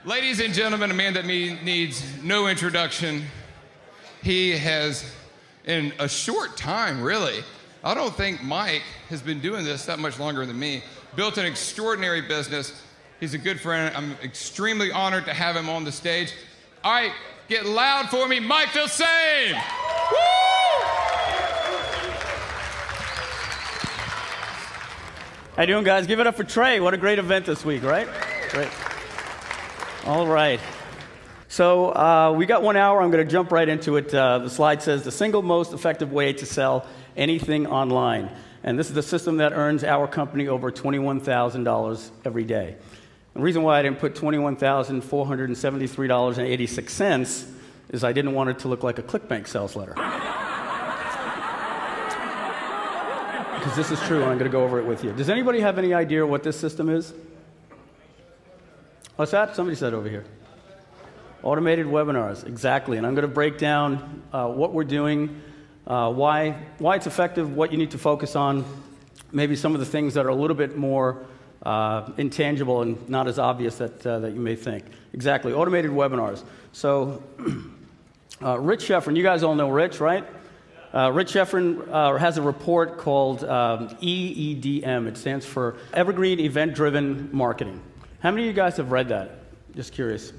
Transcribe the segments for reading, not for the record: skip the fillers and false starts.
Ladies and gentlemen, a man that needs no introduction. He has, in a short time, really, I don't think Mike has been doing this that much longer than me, built an extraordinary business. He's a good friend. I'm extremely honored to have him on the stage. All right, get loud for me, Mike Filsaime! Woo! How you doing, guys? Give it up for Trey. What a great event this week, right? Great. All right. So we got 1 hour. I'm going to jump right into it. The slide says the single most effective way to sell anything online. And this is the system that earns our company over $21,000 every day. The reason why I didn't put $21,473.86 is I didn't want it to look like a ClickBank sales letter. Because this is true, and I'm going to go over it with you. Does anybody have any idea what this system is? What's that? Somebody said over here. Automated webinars, exactly. And I'm going to break down what we're doing, why it's effective, what you need to focus on, maybe some of the things that are a little bit more intangible and not as obvious that you may think. Exactly, automated webinars. So Rich Schefren, you guys all know Rich, right? Rich Schefren has a report called EEDM. It stands for Evergreen Event-Driven Marketing. How many of you guys have read that? Just curious.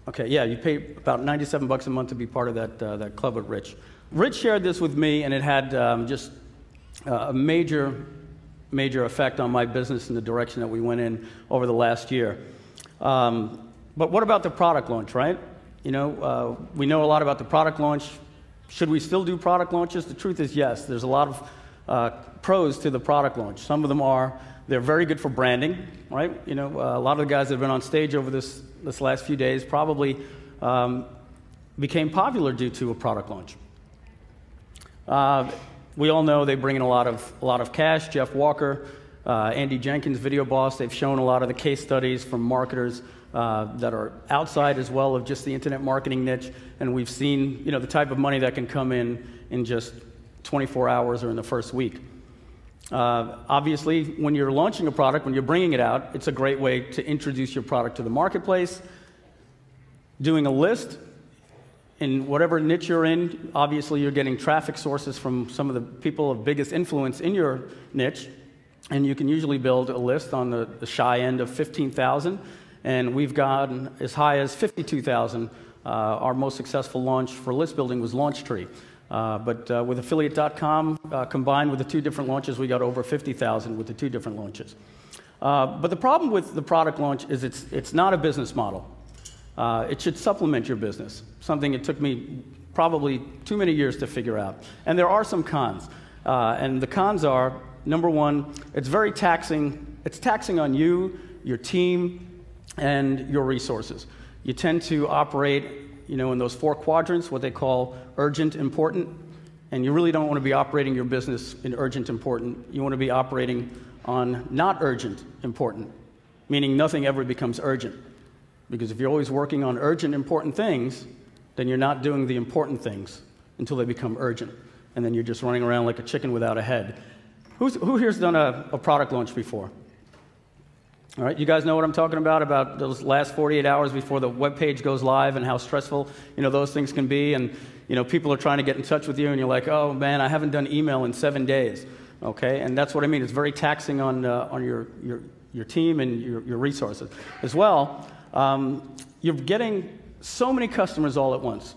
Okay, yeah, you pay about $97 a month to be part of that club with Rich. Rich shared this with me, and it had just a major effect on my business and the direction that we went in over the last year. But what about the product launch, right? You know, we know a lot about the product launch. Should we still do product launches? The truth is yes. There's a lot of pros to the product launch. Some of them are they're very good for branding, right? You know, a lot of the guys that have been on stage over this last few days probably became popular due to a product launch. We all know they bring in a lot of cash. Jeff Walker, Andy Jenkins, Video Boss, they've shown a lot of the case studies from marketers that are outside as well of just the internet marketing niche, and we've seen, you know, the type of money that can come in just 24 hours or in the first week. Obviously, when you're launching a product, when you're bringing it out, it's a great way to introduce your product to the marketplace. Doing a list in whatever niche you're in, obviously you're getting traffic sources from some of the people of biggest influence in your niche, and you can usually build a list on the shy end of 15,000, and we've gotten as high as 52,000. Our most successful launch for list building was LaunchTree. But with affiliate.com, combined with the two different launches, we got over 50,000 with the two different launches. But the problem with the product launch is it's not a business model. It should supplement your business, something it took me probably too many years to figure out. And there are some cons. And the cons are, number one, it's very taxing. It's taxing on you, your team, and your resources. You tend to operate, you know, in those four quadrants, what they call urgent, important, and you really don't want to be operating your business in urgent, important. You want to be operating on not urgent, important, meaning nothing ever becomes urgent. Because if you're always working on urgent, important things, then you're not doing the important things until they become urgent, and then you're just running around like a chicken without a head. Who here's done a product launch before? All right, you guys know what I'm talking about those last 48 hours before the web page goes live and how stressful, you know, those things can be. And, you know, people are trying to get in touch with you and you're like, oh man, I haven't done email in 7 days. Okay, and that's what I mean. It's very taxing on your team and your resources. As well, you're getting so many customers all at once.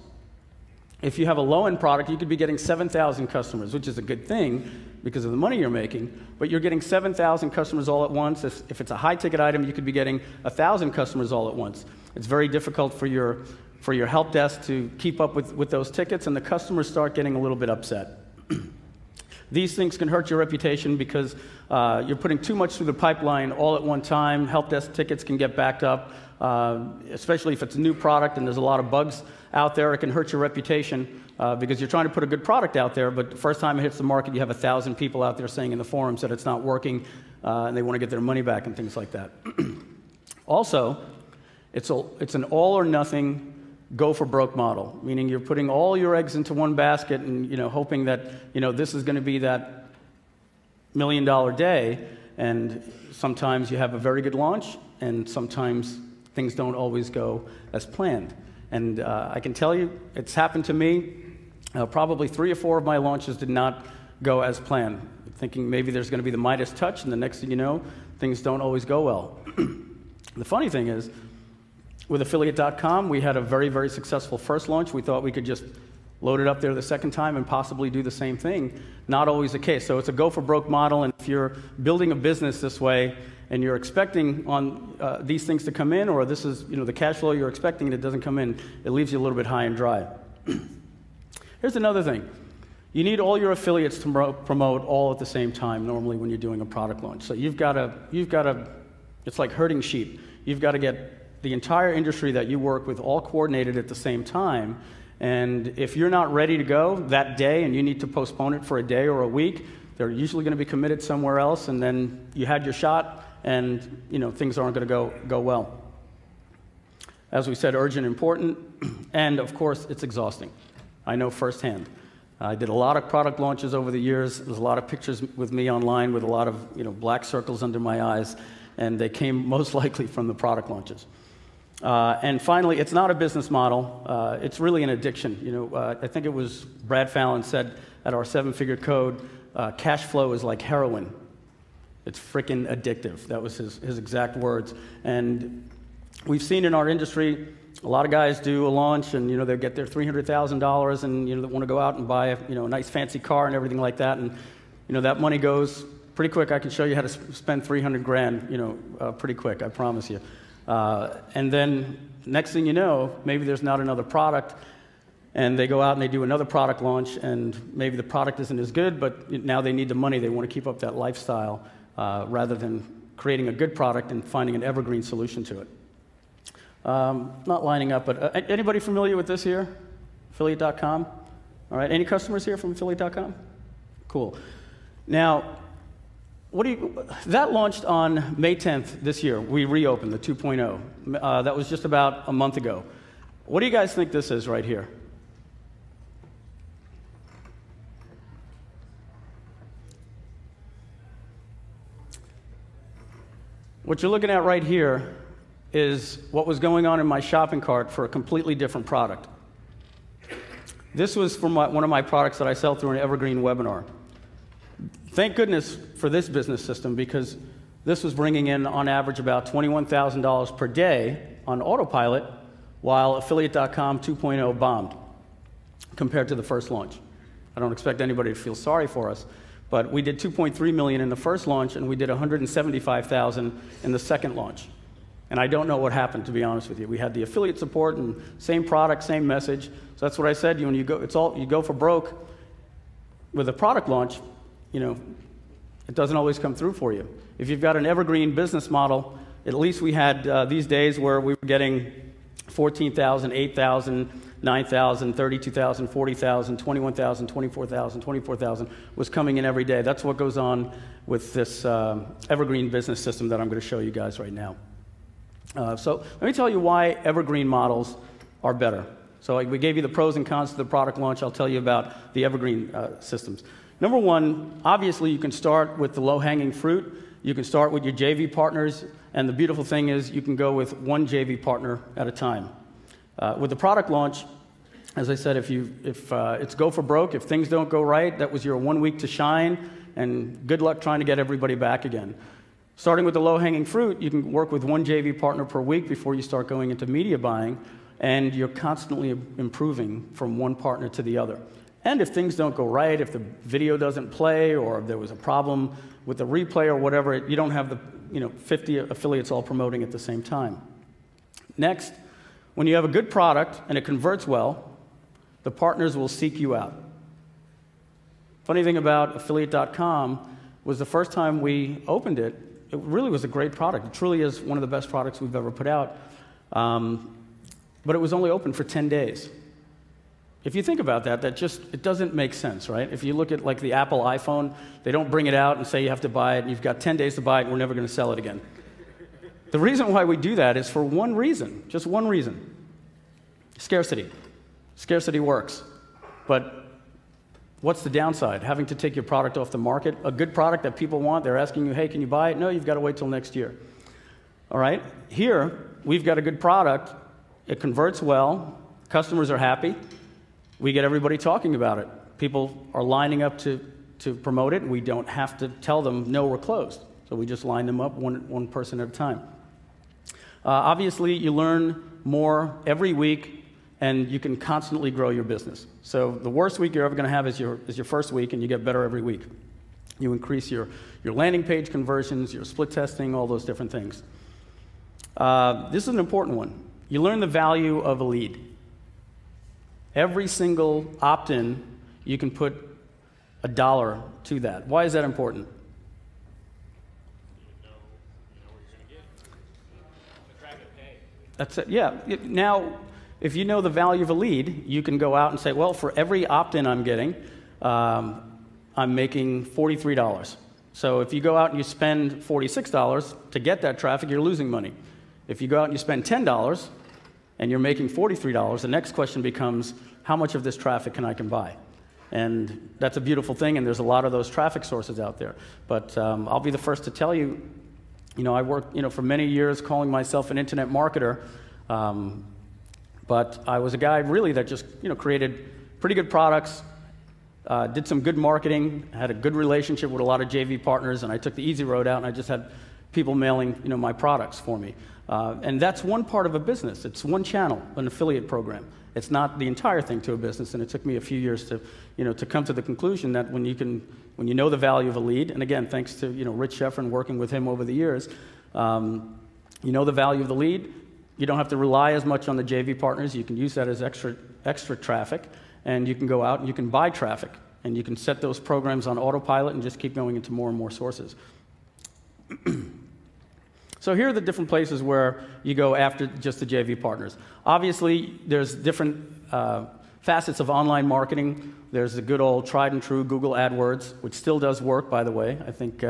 If you have a low-end product, you could be getting 7,000 customers, which is a good thing because of the money you're making, but you're getting 7,000 customers all at once. If it's a high-ticket item, you could be getting 1,000 customers all at once. It's very difficult for your help desk to keep up with those tickets, and the customers start getting a little bit upset. These things can hurt your reputation because you're putting too much through the pipeline all at one time. Help desk tickets can get backed up, especially if it's a new product and there's a lot of bugs out there. It can hurt your reputation because you're trying to put a good product out there, but the first time it hits the market, you have 1,000 people out there saying in the forums that it's not working and they want to get their money back and things like that. Also, it's an all-or-nothing go-for-broke model, meaning you're putting all your eggs into one basket and, you know, hoping that, you know, this is going to be that $1 million day, and sometimes you have a very good launch, and sometimes things don't always go as planned. And I can tell you, it's happened to me. Probably 3 or 4 of my launches did not go as planned. Thinking maybe there's going to be the Midas touch, and the next thing you know, things don't always go well. The funny thing is, with affiliate.com, we had a very, very successful first launch. We thought we could just load it up there the second time and possibly do the same thing. Not always the case. So it's a go for broke model, and if you're building a business this way and you're expecting on these things to come in, or this is the cash flow you're expecting and it doesn't come in, it leaves you a little bit high and dry. Here's another thing. You need all your affiliates to promote all at the same time normally when you're doing a product launch. So you've got to, it's like herding sheep. You've got to get the entire industry that you work with all coordinated at the same time. And if you're not ready to go that day and you need to postpone it for a day or a week, they're usually going to be committed somewhere else, and then you had your shot and things aren't going to go well. As we said, urgent, important, and of course it's exhausting. I know firsthand. I did a lot of product launches over the years. There's a lot of pictures with me online with a lot of black circles under my eyes, and they came most likely from the product launches. And finally, it's not a business model. It's really an addiction. I think it was Brad Fallon said at our 7-figure code, cash flow is like heroin. It's freaking addictive. That was his exact words. And we've seen in our industry, a lot of guys do a launch, and they get their $300,000, and they want to go out and buy a nice fancy car and everything like that, and that money goes pretty quick. I can show you how to spend 300 grand, pretty quick. I promise you. And then next thing you know, maybe there's not another product, and they go out and they do another product launch, and maybe the product isn't as good, but now they need the money. They want to keep up that lifestyle rather than creating a good product and finding an evergreen solution to it. Not lining up, but anybody familiar with this here? Affiliate.com? All right, any customers here from Affiliate.com? Cool. Now, that launched on May 10th this year. We reopened the 2.0. That was just about a month ago. What do you guys think this is right here? What you're looking at right here is what was going on in my shopping cart for a completely different product. This was from one of my products that I sell through an Evergreen webinar. Thank goodness for this business system, because this was bringing in, on average, about $21,000 per day on autopilot, while Affiliate.com 2.0 bombed compared to the first launch. I don't expect anybody to feel sorry for us, but we did $2.3 million in the first launch, and we did $175,000 in the second launch. And I don't know what happened, to be honest with you. We had the affiliate support and same product, same message. So that's what I said. When you go for broke with a product launch, it doesn't always come through for you. If you've got an evergreen business model, at least we had these days where we were getting 14,000, 8,000, 9,000, 32,000, 40,000, 21,000, 24,000, 24,000 was coming in every day. That's what goes on with this evergreen business system that I'm going to show you guys right now. So let me tell you why evergreen models are better. So we gave you the pros and cons to the product launch. I'll tell you about the evergreen systems. Number one, obviously you can start with the low-hanging fruit. You can start with your JV partners, and the beautiful thing is you can go with one JV partner at a time. With the product launch, as I said, if it's go for broke, if things don't go right, that was your 1 week to shine, and good luck trying to get everybody back again. Starting with the low-hanging fruit, you can work with one JV partner per week before you start going into media buying, and you're constantly improving from one partner to the other. And if things don't go right, if the video doesn't play, or if there was a problem with the replay or whatever, you don't have the 50 affiliates all promoting at the same time. Next, when you have a good product and it converts well, the partners will seek you out. Funny thing about Affiliate.com was the first time we opened it, it really was a great product. It truly is one of the best products we've ever put out. But it was only open for 10 days. If you think about that, it doesn't make sense, right? If you look at like the Apple iPhone, they don't bring it out and say you have to buy it, and you've got 10 days to buy it, and we're never going to sell it again. The reason why we do that is for one reason, just one reason. Scarcity. Scarcity works. But what's the downside? Having to take your product off the market. A good product that people want, they're asking you, hey, can you buy it? No, you've got to wait till next year. All right? Here, we've got a good product. It converts well. Customers are happy. We get everybody talking about it. People are lining up to promote it. We don't have to tell them, no, we're closed. So we just line them up one person at a time. Obviously, you learn more every week, and you can constantly grow your business. So the worst week you're ever going to have is your first week, and you get better every week. You increase your landing page conversions, your split testing, all those different things. This is an important one. You learn the value of a lead. Every single opt-in, you can put $1 to that. Why is that important? That's it. Yeah. Now, if you know the value of a lead, you can go out and say, well, for every opt-in I'm getting, I'm making $43. So if you go out and you spend $46 to get that traffic, you're losing money. If you go out and you spend $10 and you're making $43, the next question becomes, how much of this traffic can I buy? And that's a beautiful thing, and there's a lot of those traffic sources out there. But I'll be the first to tell you, I worked for many years calling myself an internet marketer, but I was a guy really that just created pretty good products, did some good marketing, had a good relationship with a lot of JV partners, and I took the easy road out, and I just had people mailing my products for me. And that's one part of a business. It's one channel, an affiliate program. It's not the entire thing to a business, and it took me a few years to come to the conclusion that when you know the value of a lead, and again, thanks to Rich Sheffrin working with him over the years, you know the value of the lead. You don't have to rely as much on the JV partners. You can use that as extra traffic, and you can go out and you can buy traffic, and you can set those programs on autopilot and just keep going into more and more sources. So here are the different places where you go after just the JV partners. Obviously, there's different facets of online marketing. There's the good old tried and true Google AdWords, which still does work, by the way. I think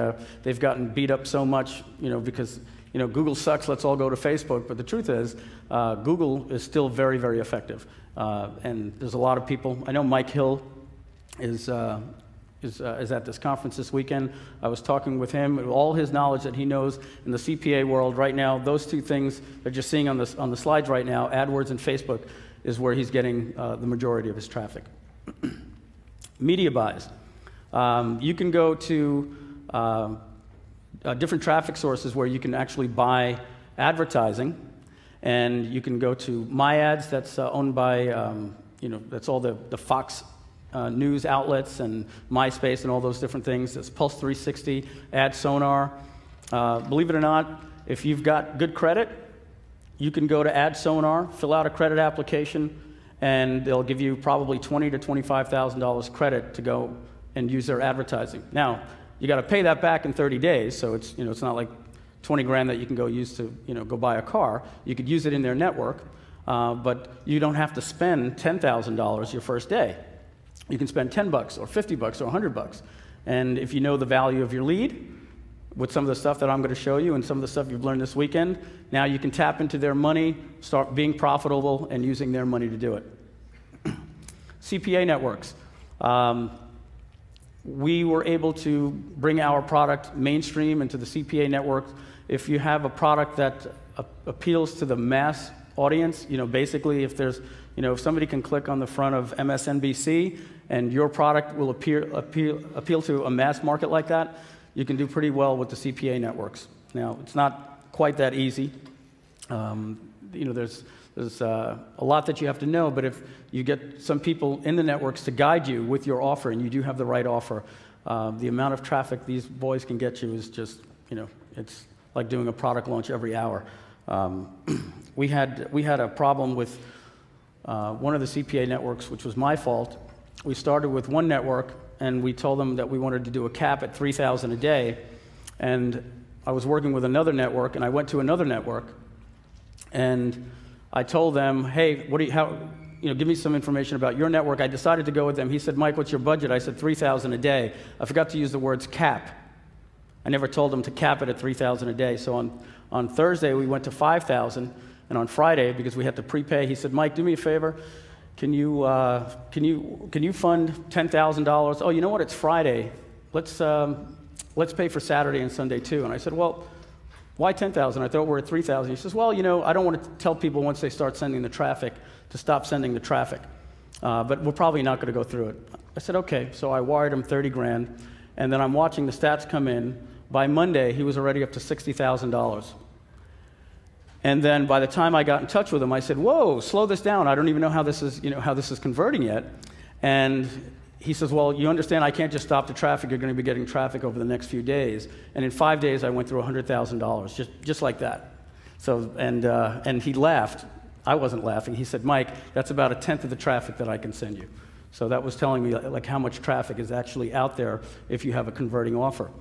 they've gotten beat up so much, because Google sucks, let's all go to Facebook. But the truth is, Google is still very, very effective. And there's a lot of people. I know Mike Hill is at this conference this weekend. I was talking with him, all his knowledge that he knows in the CPA world right now, those two things that you're seeing on the slides right now, AdWords and Facebook, is where he's getting the majority of his traffic. Media buys. You can go to different traffic sources where you can actually buy advertising, and you can go to My Ads, that's owned by, that's all the Fox news outlets and MySpace and all those different things. There's Pulse 360, Ad Sonar. Believe it or not, if you've got good credit, you can go to Ad Sonar, fill out a credit application, and they'll give you probably $20,000 to $25,000 credit to go and use their advertising. Now, you got to pay that back in 30 days, so it's it's not like 20 grand that you can go use to go buy a car. You could use it in their network, but you don't have to spend $10,000 your first day. You can spend $10 or $50 or $100. And if you know the value of your lead, with some of the stuff that I'm going to show you and some of the stuff you've learned this weekend, now you can tap into their money, start being profitable, and using their money to do it. CPA networks. We were able to bring our product mainstream into the CPA network. If you have a product that appeals to the mass audience, basically if there's, if somebody can click on the front of MSNBC and your product will appeal to a mass market like that, you can do pretty well with the CPA networks. Now, it's not quite that easy. There's a lot that you have to know, but if you get some people in the networks to guide you with your offer, and you do have the right offer, the amount of traffic these boys can get you is just, it's like doing a product launch every hour. We had a problem with one of the CPA networks, which was my fault. We started with one network, and we told them that we wanted to do a cap at $3,000 a day. And I was working with another network, and I went to another network, and I told them, hey, give me some information about your network. I decided to go with them. He said, Mike, what's your budget? I said, $3,000 a day. I forgot to use the words cap. I never told them to cap it at $3,000 a day. So on Thursday, we went to $5,000, and on Friday, because we had to prepay, he said, Mike, do me a favor. Can you fund $10,000? Oh, you know what? It's Friday. Let's pay for Saturday and Sunday too. And I said, well, Why 10,000? I thought we're at 3,000. He says, well, you know, I don't want to tell people once they start sending the traffic to stop sending the traffic. But we're probably not going to go through it. I said, okay. So I wired him 30 grand. And then I'm watching the stats come in. By Monday, he was already up to $60,000. And then by the time I got in touch with him, I said, whoa, slow this down. I don't even know how this is, how this is converting yet. And he says, well, you understand I can't just stop the traffic. You're going to be getting traffic over the next few days. And in 5 days, I went through $100,000, just like that. So, and he laughed. I wasn't laughing. He said, Mike, that's about 1/10 of the traffic that I can send you. So that was telling me like how much traffic is actually out there if you have a converting offer.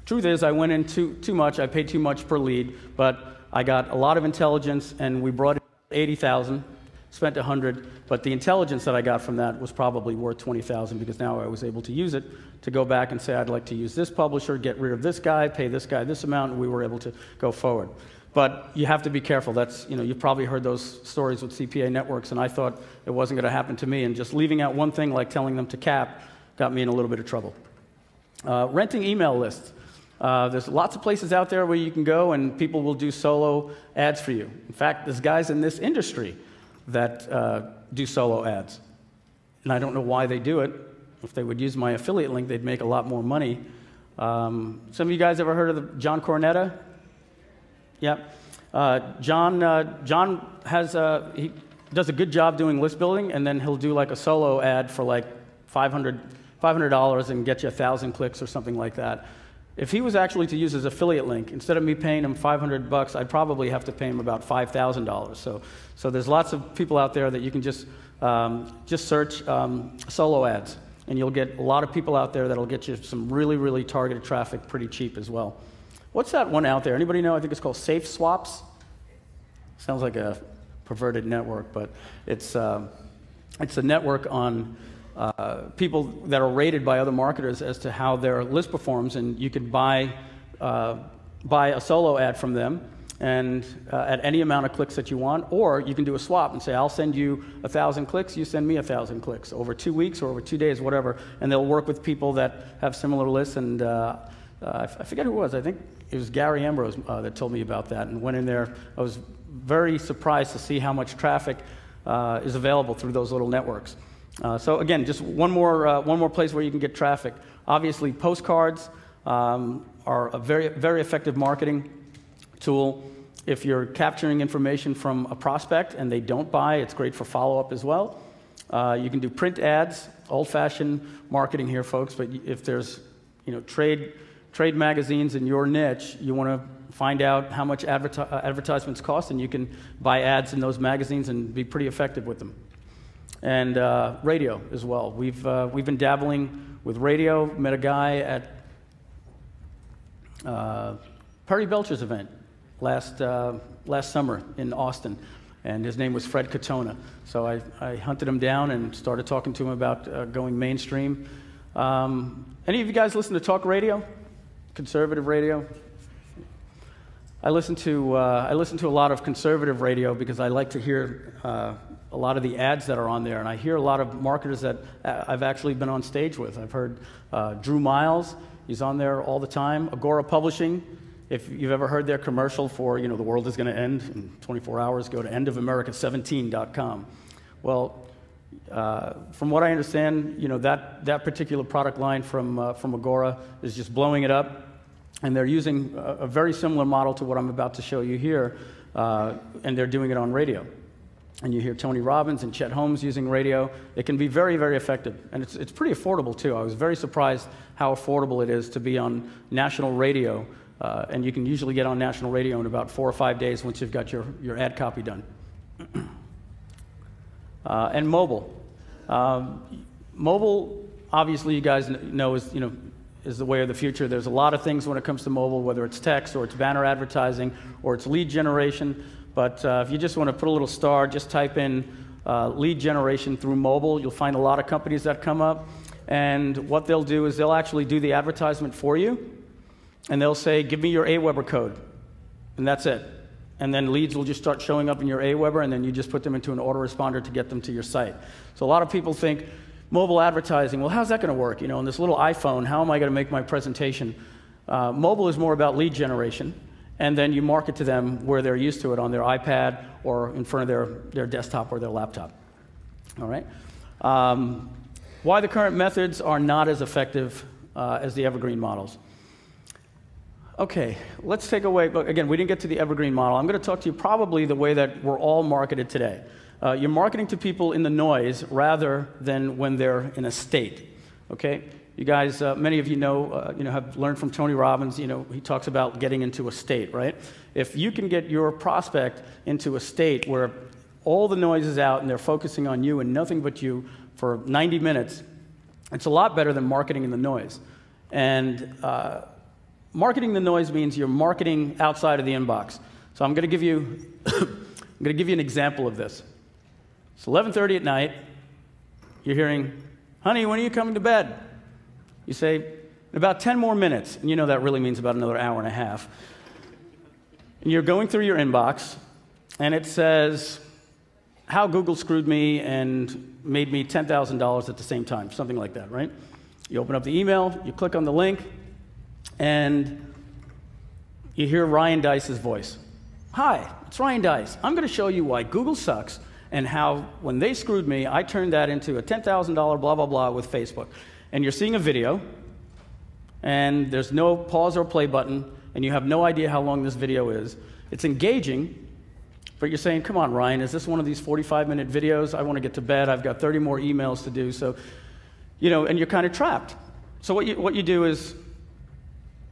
Truth is, I went in too much. I paid too much per lead, but I got a lot of intelligence, and we brought in 80,000, spent 100, but the intelligence that I got from that was probably worth 20,000 because now I was able to use it to go back and say, I'd like to use this publisher, get rid of this guy, pay this guy this amount, and we were able to go forward. But you have to be careful. That's, you've probably heard those stories with CPA networks, and I thought it wasn't going to happen to me, and just leaving out one thing like telling them to cap got me in a little bit of trouble. Renting email lists. There's lots of places out there where you can go and people will do solo ads for you. In fact, there's guys in this industry that do solo ads. And I don't know why they do it. If they would use my affiliate link, they'd make a lot more money. Some of you guys ever heard of John Cornetta? Yep. John he does a good job doing list building, and then he'll do like a solo ad for like $500 and get you 1,000 clicks or something like that. If he was actually to use his affiliate link, instead of me paying him $500, I'd probably have to pay him about $5,000. So there's lots of people out there that you can just search solo ads, and you'll get a lot of people out there that'll get you some really, really targeted traffic pretty cheap as well. What's that one out there? Anybody know? I think it's called Safe Swaps. Sounds like a perverted network, but it's a network on people that are rated by other marketers as to how their list performs, and you could buy a solo ad from them and at any amount of clicks that you want, or you can do a swap and say, I'll send you 1,000 clicks, you send me 1,000 clicks over 2 weeks or over 2 days, whatever, and they'll work with people that have similar lists. And I forget who it was. I think it was Gary Ambrose that told me about that, and went in there. I was very surprised to see how much traffic is available through those little networks. So again, just one more place where you can get traffic. Obviously, postcards are a very, very effective marketing tool. If you're capturing information from a prospect and they don't buy, it's great for follow-up as well. You can do print ads, old-fashioned marketing here, folks. But if there's trade magazines in your niche, you want to find out how much advertisements cost, and you can buy ads in those magazines and be pretty effective with them. And radio as well. We've been dabbling with radio. Met a guy at Perry Belcher's event last summer in Austin, and his name was Fred Katona. So I hunted him down and started talking to him about going mainstream. Any of you guys listen to talk radio? Conservative radio? I listen to a lot of conservative radio because I like to hear a lot of the ads that are on there, and I hear a lot of marketers that I've actually been on stage with. I've heard Drew Miles, he's on there all the time. Agora Publishing, if you've ever heard their commercial for, the world is going to end in 24 hours, go to endofamerica17.com. Well, from what I understand, that particular product line from Agora is just blowing it up, and they're using a very similar model to what I'm about to show you here, and they're doing it on radio. And you hear Tony Robbins and Chet Holmes using radio. It can be very, very effective, and it's pretty affordable too. I was very surprised how affordable it is to be on national radio, and you can usually get on national radio in about 4 or 5 days once you've got your ad copy done. And mobile. Mobile, obviously, you guys know is the way of the future. There's a lot of things when it comes to mobile, whether it's text or it's banner advertising or it's lead generation. But if you just want to put a little star, just type in lead generation through mobile. You'll find a lot of companies that come up. And what they'll do is they'll actually do the advertisement for you. And they'll say, give me your AWeber code. And that's it. And then leads will just start showing up in your AWeber, and then you just put them into an autoresponder to get them to your site. So a lot of people think, mobile advertising, well, how's that going to work? On this little iPhone, how am I going to make my presentation? Mobile is more about lead generation, and then you market to them where they're used to it, on their iPad or in front of their desktop or their laptop. All right? Why the current methods are not as effective as the Evergreen models. Okay, let's take away, again, we didn't get to the Evergreen model. I'm going to talk to you probably the way that we're all marketed today. You're marketing to people in the noise rather than when they're in a state. Okay? You guys, many of you know, have learned from Tony Robbins. He talks about getting into a state, right? If you can get your prospect into a state where all the noise is out and they're focusing on you and nothing but you for 90 minutes, it's a lot better than marketing in the noise. And marketing the noise means you're marketing outside of the inbox. So I'm going to give you, an example of this. It's 11:30 at night. You're hearing, "Honey, when are you coming to bed?" You say, "In about 10 more minutes." And you know that really means about another hour and a half. And you're going through your inbox, and it says, "How Google screwed me and made me $10,000 at the same time," something like that, right? You open up the email, you click on the link, and you hear Ryan Dice's voice. "Hi, it's Ryan Dice. I'm going to show you why Google sucks and how when they screwed me, I turned that into a $10,000 blah, blah, blah with Facebook." And you're seeing a video, and there's no pause or play button, and you have no idea how long this video is. It's engaging, but you're saying, "Come on, Ryan, is this one of these 45-minute videos? I want to get to bed. I've got 30 more emails to do." So, and you're kind of trapped. So what you do is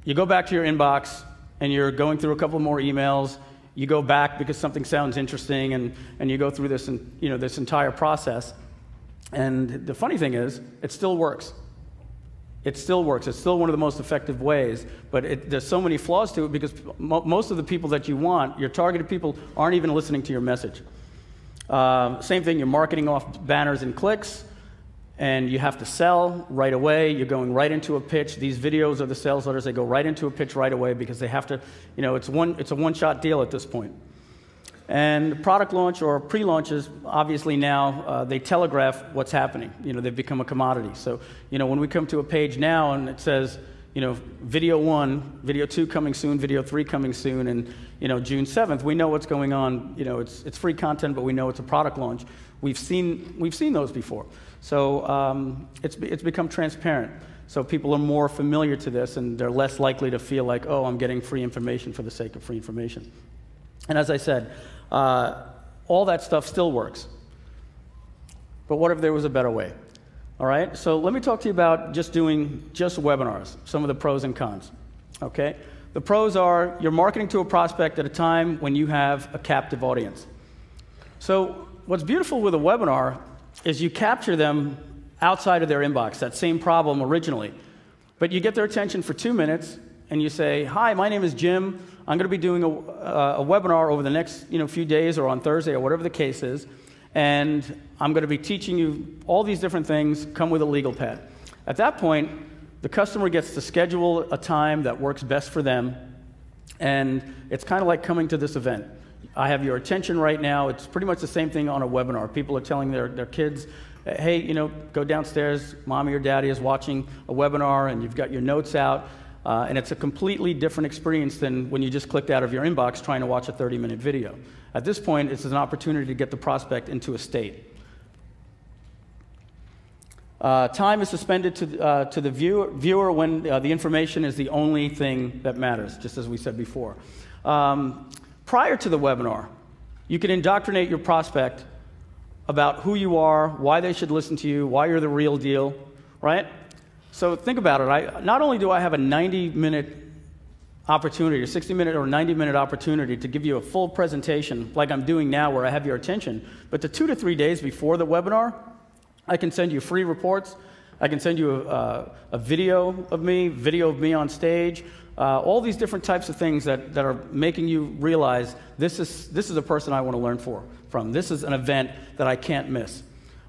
you go back to your inbox, and you're going through a couple more emails. You go back because something sounds interesting, and you go through this, this entire process. And the funny thing is, it still works. It still works. It's still one of the most effective ways, but there's so many flaws to it because most of the people that you want, your targeted people, aren't even listening to your message. Same thing, you're marketing off banners and clicks, and you have to sell right away. You're going right into a pitch. These videos are the sales letters. They go right into a pitch right away because they have to, it's a one-shot deal at this point. And product launch or pre-launches, obviously now, they telegraph what's happening. They've become a commodity. So, when we come to a page now and it says, video 1, video 2 coming soon, video 3 coming soon, and, June 7th, we know what's going on. It's free content, but we know it's a product launch. We've seen those before. So it's become transparent. So people are more familiar to this, and they're less likely to feel like, "Oh, I'm getting free information for the sake of free information." And as I said, all that stuff still works. But what if there was a better way? All right, so let me talk to you about just doing webinars, some of the pros and cons. Okay, the pros are you're marketing to a prospect at a time when you have a captive audience. So what's beautiful with a webinar is you capture them outside of their inbox, that same problem originally. But you get their attention for 2 minutes, and you say, "Hi, my name is Jim. I'm going to be doing a webinar over the next few days or on Thursday or whatever the case is, and I'm going to be teaching you all these different things. Come with a legal pad." At that point, the customer gets to schedule a time that works best for them, and it's kind of like coming to this event. I have your attention right now. It's pretty much the same thing on a webinar. People are telling their kids, "Hey, go downstairs. Mommy or Daddy is watching a webinar, and you've got your notes out." And it's a completely different experience than when you just clicked out of your inbox trying to watch a 30-minute video. At this point, it's an opportunity to get the prospect into a state. Time is suspended to the viewer when the information is the only thing that matters, just as we said before. Prior to the webinar, you can indoctrinate your prospect about who you are, why they should listen to you, why you're the real deal, right? So think about it. Not only do I have a 90-minute opportunity, a 60-minute or 90-minute opportunity to give you a full presentation like I'm doing now where I have your attention, but the 2 to 3 days before the webinar, I can send you free reports. I can send you a video of me on stage, all these different types of things that are making you realize this is a person I want to learn from. This is an event that I can't miss.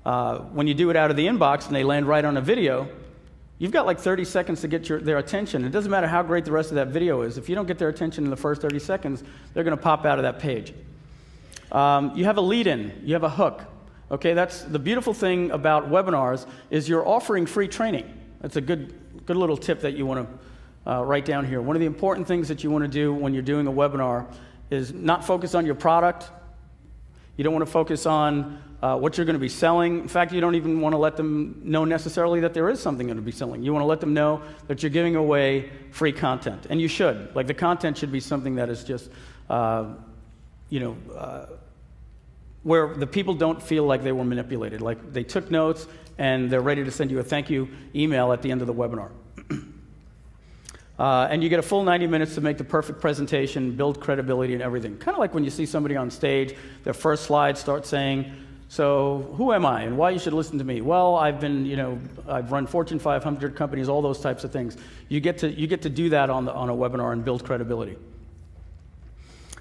When you do it out of the inbox and they land right on a video, you've got like 30 seconds to get their attention. It doesn't matter how great the rest of that video is. If you don't get their attention in the first 30 seconds, they're going to pop out of that page. You have a lead-in. You have a hook. Okay, that's the beautiful thing about webinars is you're offering free training. That's a good little tip that you want right down here. One of the important things that you want to do when you're doing a webinar is not focus on your product. You don't want to focus on what you're going to be selling. In fact, you don't even want to let them know necessarily that there is something going to be selling. You want to let them know that you're giving away free content. And you should. Like, the content should be something that is just, where the people don't feel like they were manipulated. Like, they took notes and they're ready to send you a thank you email at the end of the webinar. And you get a full 90 minutes to make the perfect presentation, build credibility and everything. Kind of like when you see somebody on stage, their first slide starts saying, so who am I and why you should listen to me? Well, I've run Fortune 500 companies, all those types of things. You get to do that on a webinar and build credibility.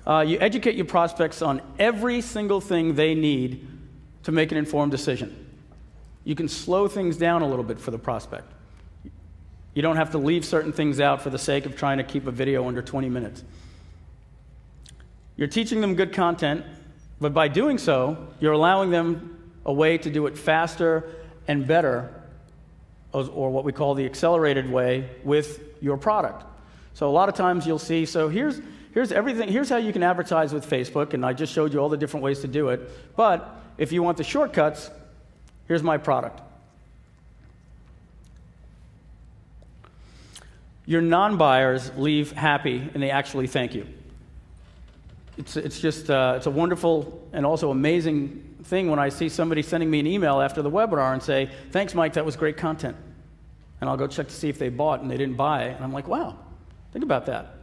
You educate your prospects on every single thing they need to make an informed decision. You can slow things down a little bit for the prospect. You don't have to leave certain things out for the sake of trying to keep a video under 20 minutes. You're teaching them good content, but by doing so, you're allowing them a way to do it faster and better, or what we call the accelerated way, with your product. So a lot of times you'll see, so here's everything, here's how you can advertise with Facebook, and I just showed you all the different ways to do it, but if you want the shortcuts, here's my product. Your non-buyers leave happy, and they actually thank you. It's a wonderful and also amazing thing when I see somebody sending me an email after the webinar and say, thanks, Mike, that was great content. And I'll go check to see if they bought and they didn't buy, and I'm like, wow, think about that.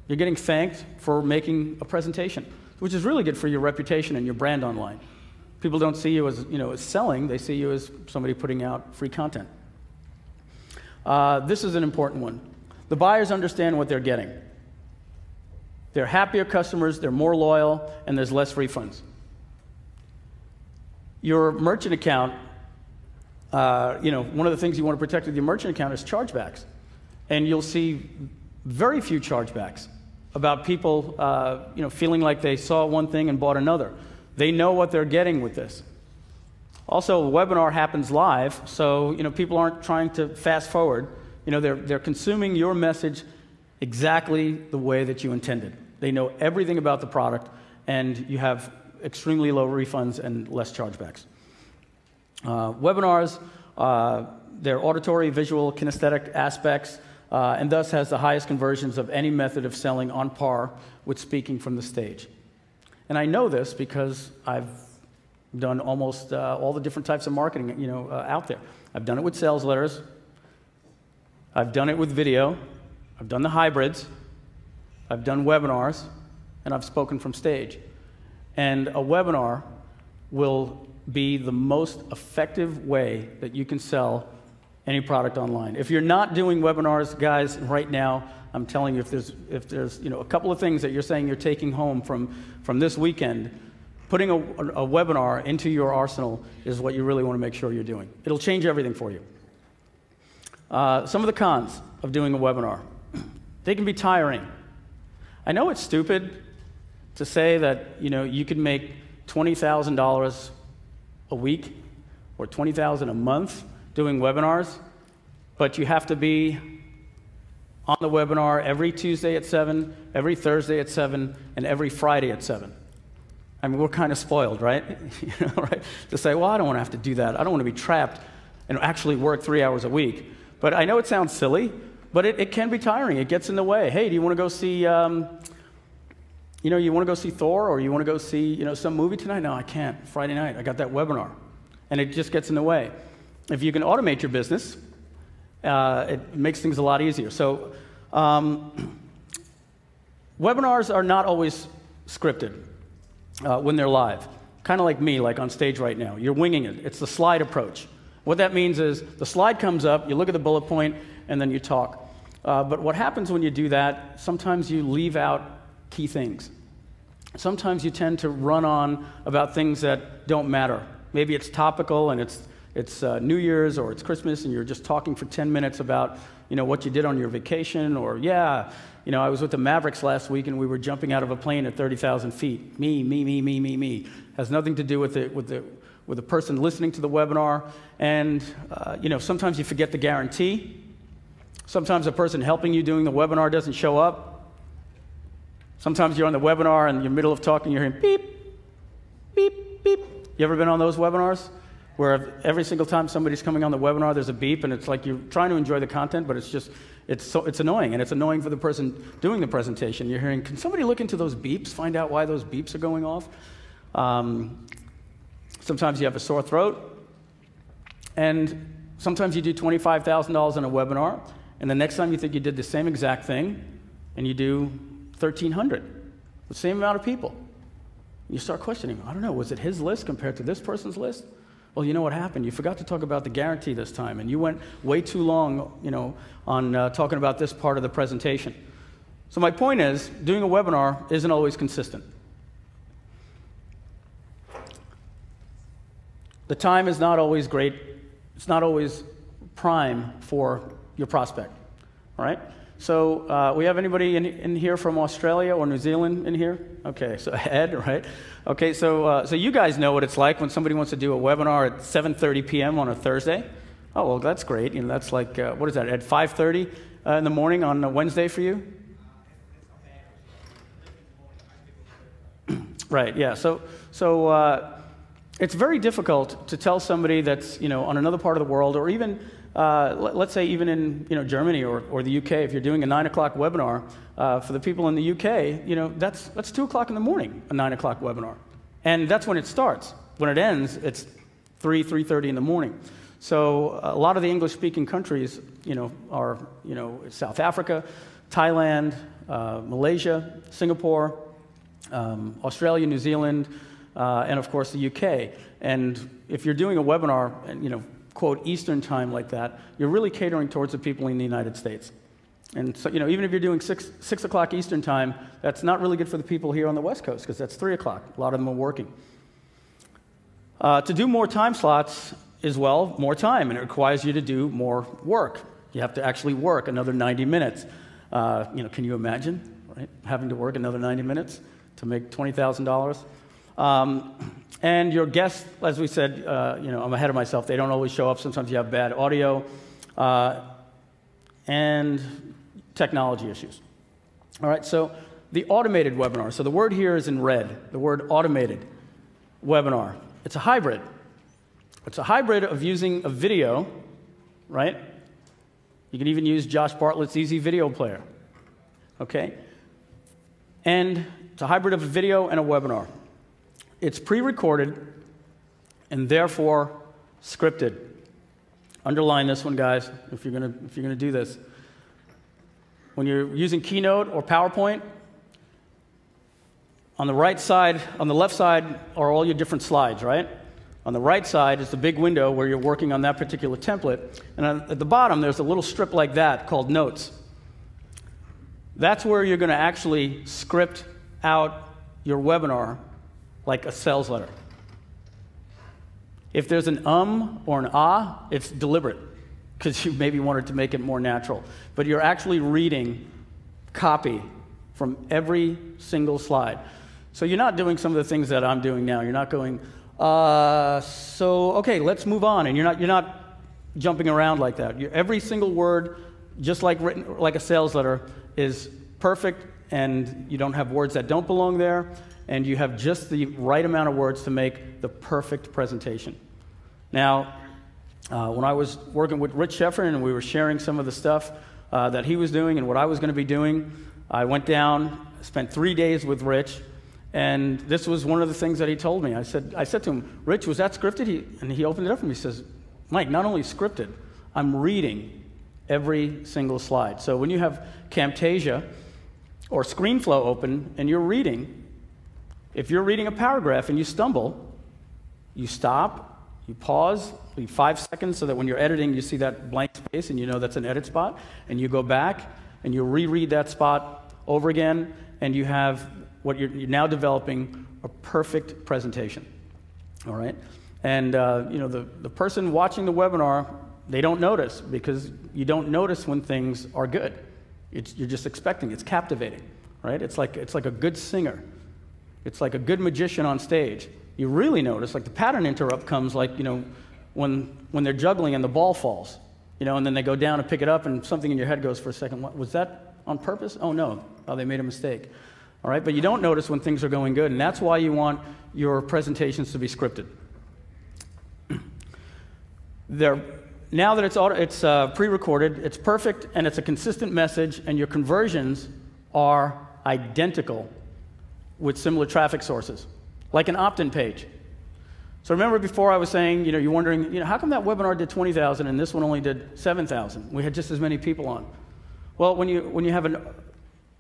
You're getting thanked for making a presentation, which is really good for your reputation and your brand online. People don't see you as, as selling, they see you as somebody putting out free content. This is an important one. The buyers understand what they're getting. They're happier customers, they're more loyal, and there's less refunds. Your merchant account, one of the things you want to protect with your merchant account is chargebacks. And you'll see very few chargebacks about people feeling like they saw one thing and bought another. They know what they're getting with this. Also, the webinar happens live, so people aren't trying to fast forward. They're consuming your message exactly the way that you intended. They know everything about the product, and you have extremely low refunds and less chargebacks. Webinars, they're auditory, visual, kinesthetic aspects, and thus has the highest conversions of any method of selling, on par with speaking from the stage. And I know this because I've done almost all the different types of marketing out there. I've done it with sales letters. I've done it with video. I've done the hybrids. I've done webinars, and I've spoken from stage. And a webinar will be the most effective way that you can sell any product online. If you're not doing webinars, guys, right now, I'm telling you, if there's a couple of things that you're saying you're taking home from this weekend, putting a webinar into your arsenal is what you really want to make sure you're doing. It'll change everything for you. Some of the cons of doing a webinar. They can be tiring. I know it's stupid to say that you can make $20,000 a week or $20,000 a month doing webinars, but you have to be on the webinar every Tuesday at 7, every Thursday at 7, and every Friday at 7. I mean, we're kind of spoiled, right? Right? To say, well, I don't want to have to do that. I don't want to be trapped and actually work 3 hours a week. But I know it sounds silly, but it can be tiring. It gets in the way. Hey, do you want to go see, you want to go see Thor, or you want to go see, some movie tonight? No, I can't. Friday night, I got that webinar. And it just gets in the way. If you can automate your business, it makes things a lot easier. So webinars are not always scripted when they're live. Kind of like me, like on stage right now. You're winging it. It's the slide approach. What that means is the slide comes up, you look at the bullet point, and then you talk. But what happens when you do that, sometimes you leave out key things. Sometimes you tend to run on about things that don't matter. Maybe it's topical and it's New Year's or it's Christmas, and you're just talking for 10 minutes about what you did on your vacation, or I was with the Mavericks last week and we were jumping out of a plane at 30,000 feet. Me. Has nothing to do with the person listening to the webinar. And sometimes you forget the guarantee. Sometimes the person helping you doing the webinar doesn't show up. Sometimes you're on the webinar and in the middle of talking, you're hearing beep, beep, beep. You ever been on those webinars where every single time somebody's coming on the webinar, there's a beep, and it's like you're trying to enjoy the content, but it's annoying, and it's annoying for the person doing the presentation. You're hearing, can somebody look into those beeps, find out why those beeps are going off? Sometimes you have a sore throat, and sometimes you do $25,000 in a webinar, and the next time you think you did the same exact thing, and you do 1,300, the same amount of people. You start questioning, I don't know, was it his list compared to this person's list? Well, you know what happened? You forgot to talk about the guarantee this time, and you went way too long, on talking about this part of the presentation. So my point is, doing a webinar isn't always consistent. The time is not always great. It's not always prime for your prospect, all right? So we have anybody in here from Australia or New Zealand in here? Okay, so Ed, right? Okay, so you guys know what it's like when somebody wants to do a webinar at 7:30 p.m. on a Thursday. Oh, well, that's great. That's like, what is that, at 5:30 in the morning on a Wednesday for you? Right, yeah. So it's very difficult to tell somebody that's, on another part of the world, or even let's say even in Germany or the UK, if you're doing a 9 o'clock webinar, for the people in the UK, that's 2 o'clock in the morning, a 9 o'clock webinar. And that's when it starts. When it ends, it's 3:30 in the morning. So a lot of the English-speaking countries, are, South Africa, Thailand, Malaysia, Singapore, Australia, New Zealand, and of course the UK. And if you're doing a webinar, and, quote, Eastern time like that, you're really catering towards the people in the United States. And so, even if you're doing 6 o'clock Eastern time, that's not really good for the people here on the West Coast, because that's 3 o'clock. A lot of them are working. To do more time slots is, well, more time, and it requires you to do more work. You have to actually work another 90 minutes. Can you imagine, right, having to work another 90 minutes to make $20,000? And your guests, as we said, I'm ahead of myself. They don't always show up. Sometimes you have bad audio and technology issues. All right, so the automated webinar. So the word here is in red, the word automated webinar. It's a hybrid. It's a hybrid of using a video, right? You can even use Josh Bartlett's Easy Video Player, okay? And it's a hybrid of a video and a webinar. It's pre-recorded and therefore scripted. Underline this one, guys, if you're gonna do this. When you're using Keynote or PowerPoint, on the right side, on the left side are all your different slides, right? On the right side is the big window where you're working on that particular template, and at the bottom there's a little strip like that called Notes. That's where you're gonna actually script out your webinar like a sales letter. If there's an or an ah, it's deliberate, because you maybe wanted to make it more natural. But you're actually reading copy from every single slide. So you're not doing some of the things that I'm doing now. You're not going, okay, let's move on. And you're not jumping around like that. Every single word, just like written like a sales letter, is perfect, and you don't have words that don't belong there, and you have just the right amount of words to make the perfect presentation. Now, when I was working with Rich Sheffrin and we were sharing some of the stuff that he was doing and what I was going to be doing, I went down, spent 3 days with Rich, and this was one of the things that he told me. I said to him, Rich, was that scripted? And he opened it up and he says, Mike, not only scripted, I'm reading every single slide. So when you have Camtasia or ScreenFlow open and you're reading, if you're reading a paragraph and you stumble, you stop, you pause, leave 5 seconds so that when you're editing, you see that blank space and you know that's an edit spot, and you go back and you reread that spot over again, and you have what you're now developing, a perfect presentation, all right? And the person watching the webinar, they don't notice, because you don't notice when things are good. You're just expecting, it's captivating, right? It's like a good singer. It's like a good magician on stage. You really notice, like the pattern interrupt comes like, when they're juggling and the ball falls. and then they go down and pick it up, and something in your head goes for a second. What, was that on purpose? Oh, no. Oh, they made a mistake. All right, but you don't notice when things are going good, and that's why you want your presentations to be scripted. Now that it's pre-recorded, it's perfect, and it's a consistent message, and your conversions are identical with similar traffic sources, like an opt-in page. So remember before I was saying, you're wondering, how come that webinar did 20,000 and this one only did 7,000? We had just as many people on. Well, when you have an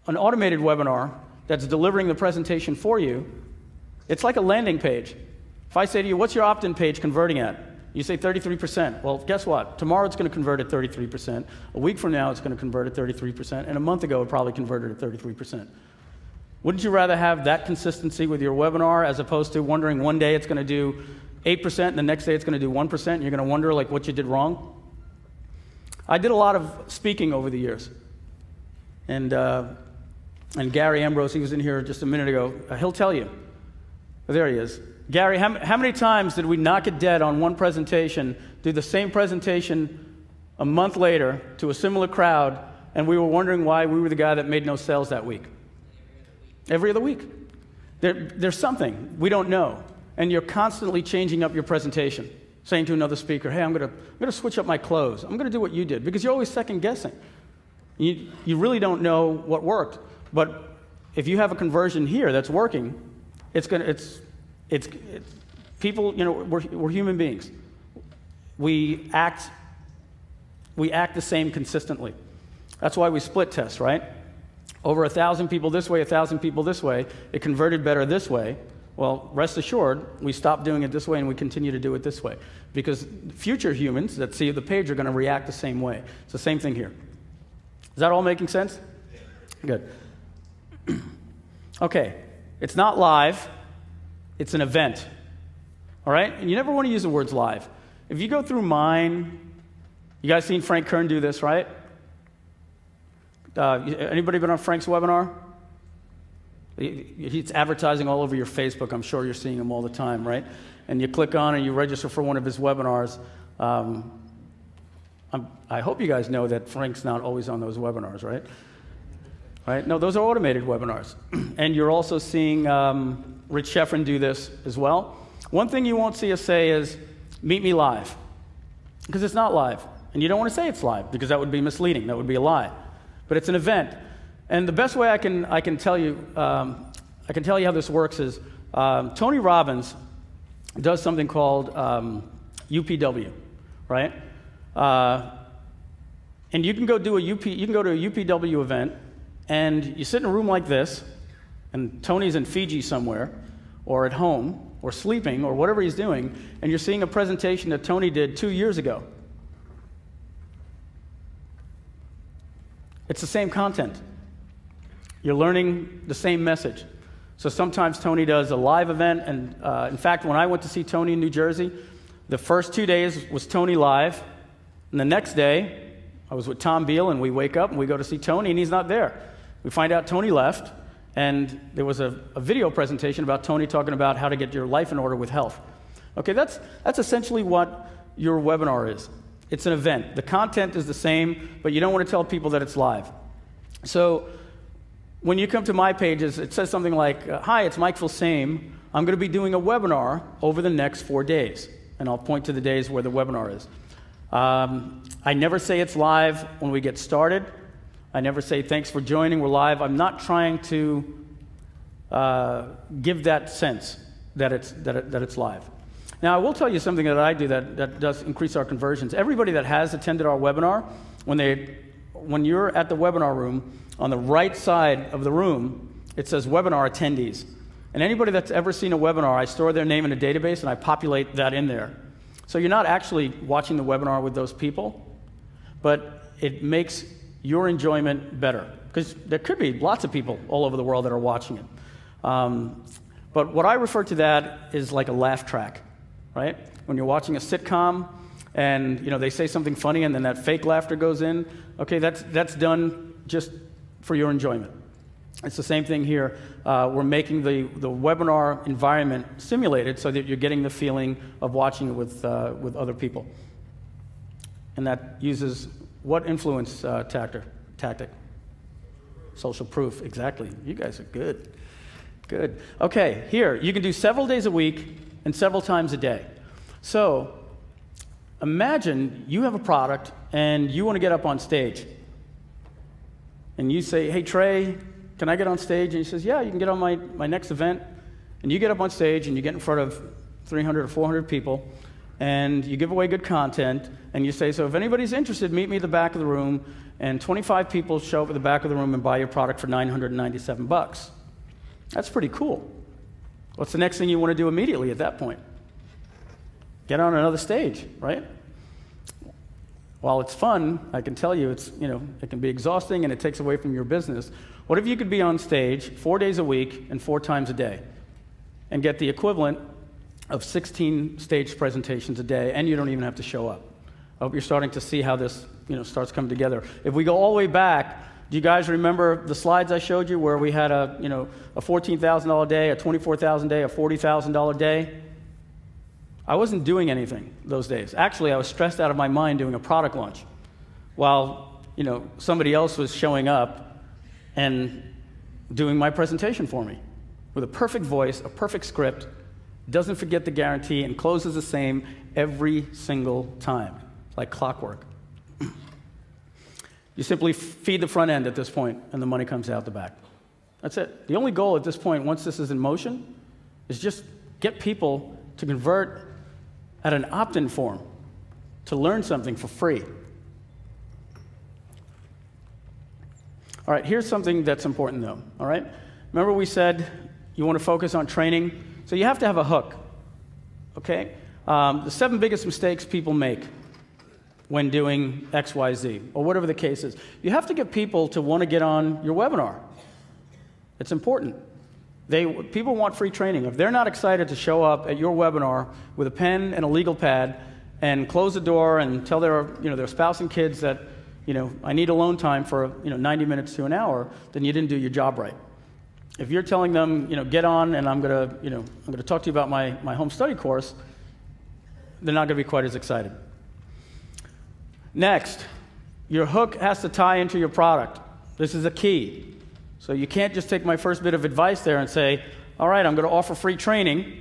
automated webinar that's delivering the presentation for you, it's like a landing page. If I say to you, what's your opt-in page converting at? You say 33%. Well, guess what? Tomorrow it's going to convert at 33%. A week from now it's going to convert at 33%. And a month ago it probably converted at 33%. Wouldn't you rather have that consistency with your webinar as opposed to wondering one day it's going to do 8% and the next day it's going to do 1% and you're going to wonder like what you did wrong? I did a lot of speaking over the years. And Gary Ambrose, he was in here just a minute ago, he'll tell you. There he is. Gary, how many times did we knock it dead on one presentation, do the same presentation a month later to a similar crowd, and we were wondering why we were the guy that made no sales that week? Every other week. There's something we don't know, and you're constantly changing up your presentation, saying to another speaker, hey, I'm going to switch up my close. I'm going to do what you did, because you're always second guessing. You really don't know what worked, but if you have a conversion here that's working, it's people, we're human beings. We act the same consistently. That's why we split test, right? Over 1,000 people this way, 1,000 people this way, it converted better this way. Well, rest assured, we stopped doing it this way and we continue to do it this way. Because future humans that see the page are going to react the same way. It's the same thing here. Is that all making sense? Good. Okay, it's not live. It's an event, all right? And you never want to use the words live. If you go through mine, you guys seen Frank Kern do this, right? Anybody been on Frank's webinar? He's advertising all over your Facebook. I'm sure you're seeing him all the time, right? And you click on and you register for one of his webinars. I hope you guys know that Frank's not always on those webinars, right? Right? No, those are automated webinars. And you're also seeing Rich Sheffrin do this as well. One thing you won't see us say is, meet me live, because it's not live. And you don't want to say it's live, because that would be misleading. That would be a lie. But it's an event. And the best way I can tell you how this works is Tony Robbins does something called UPW, right? And you can go to a UPW event, and you sit in a room like this, and Tony's in Fiji somewhere, or at home, or sleeping, or whatever he's doing, and you're seeing a presentation that Tony did 2 years ago. It's the same content. You're learning the same message. So sometimes Tony does a live event, and in fact, when I went to see Tony in New Jersey, the first 2 days was Tony live, and the next day, I was with Tom Beal, and we wake up, and we go to see Tony, and he's not there. We find out Tony left, and there was a video presentation about Tony talking about how to get your life in order with health. Okay, that's essentially what your webinar is. It's an event. The content is the same, but you don't want to tell people that it's live. So when you come to my pages, it says something like, hi, it's Mike Filsame. I'm going to be doing a webinar over the next 4 days, and I'll point to the days where the webinar is. I never say it's live when we get started. I never say, thanks for joining, we're live. I'm not trying to give that sense that it's live. Now, I will tell you something that I do that does increase our conversions. Everybody that has attended our webinar, when you're at the webinar room, on the right side of the room, it says webinar attendees. And anybody that's ever seen a webinar, I store their name in a database and I populate that in there. So you're not actually watching the webinar with those people, but it makes your enjoyment better, because there could be lots of people all over the world that are watching it. But what I refer to that is like a laugh track, right? When you're watching a sitcom and they say something funny and then that fake laughter goes in, okay, that's done just for your enjoyment. It's the same thing here. We're making the webinar environment simulated so that you're getting the feeling of watching it with other people. And that uses what influence tactic? Social proof, exactly. You guys are good. Good. Okay, here, you can do several days a week and several times a day. So imagine you have a product and you want to get up on stage. And you say, hey, Trey, can I get on stage? And he says, yeah, you can get on my next event. And you get up on stage and you get in front of 300 or 400 people and you give away good content and you say, so if anybody's interested, meet me at the back of the room, and 25 people show up at the back of the room and buy your product for $997. That's pretty cool. What's the next thing you want to do immediately at that point? Get on another stage, right? While it's fun, I can tell you it can be exhausting and it takes away from your business. What if you could be on stage 4 days a week and 4 times a day and get the equivalent of 16 stage presentations a day, and you don't even have to show up? I hope you're starting to see how this starts coming together. If we go all the way back, do you guys remember the slides I showed you where we had a $14,000 day, a $24,000 day, a $40,000 day? I wasn't doing anything those days. Actually, I was stressed out of my mind doing a product launch while somebody else was showing up and doing my presentation for me with a perfect voice, a perfect script, doesn't forget the guarantee, and closes the same every single time, like clockwork. You simply feed the front end at this point, and the money comes out the back. That's it. The only goal at this point, once this is in motion, is just get people to convert at an opt-in form to learn something for free. All right, here's something that's important, though. All right? Remember we said you want to focus on training? So you have to have a hook, okay? The 7 biggest mistakes people make when doing X, Y, Z, or whatever the case is. You have to get people to want to get on your webinar. It's important. People want free training. If they're not excited to show up at your webinar with a pen and a legal pad and close the door and tell their spouse and kids that, I need alone time for 90 minutes to an hour, then you didn't do your job right. If you're telling them, get on and I'm going to talk to you about my home study course, they're not going to be quite as excited. Next, your hook has to tie into your product. This is a key. So you can't just take my first bit of advice there and say, all right, I'm going to offer free training,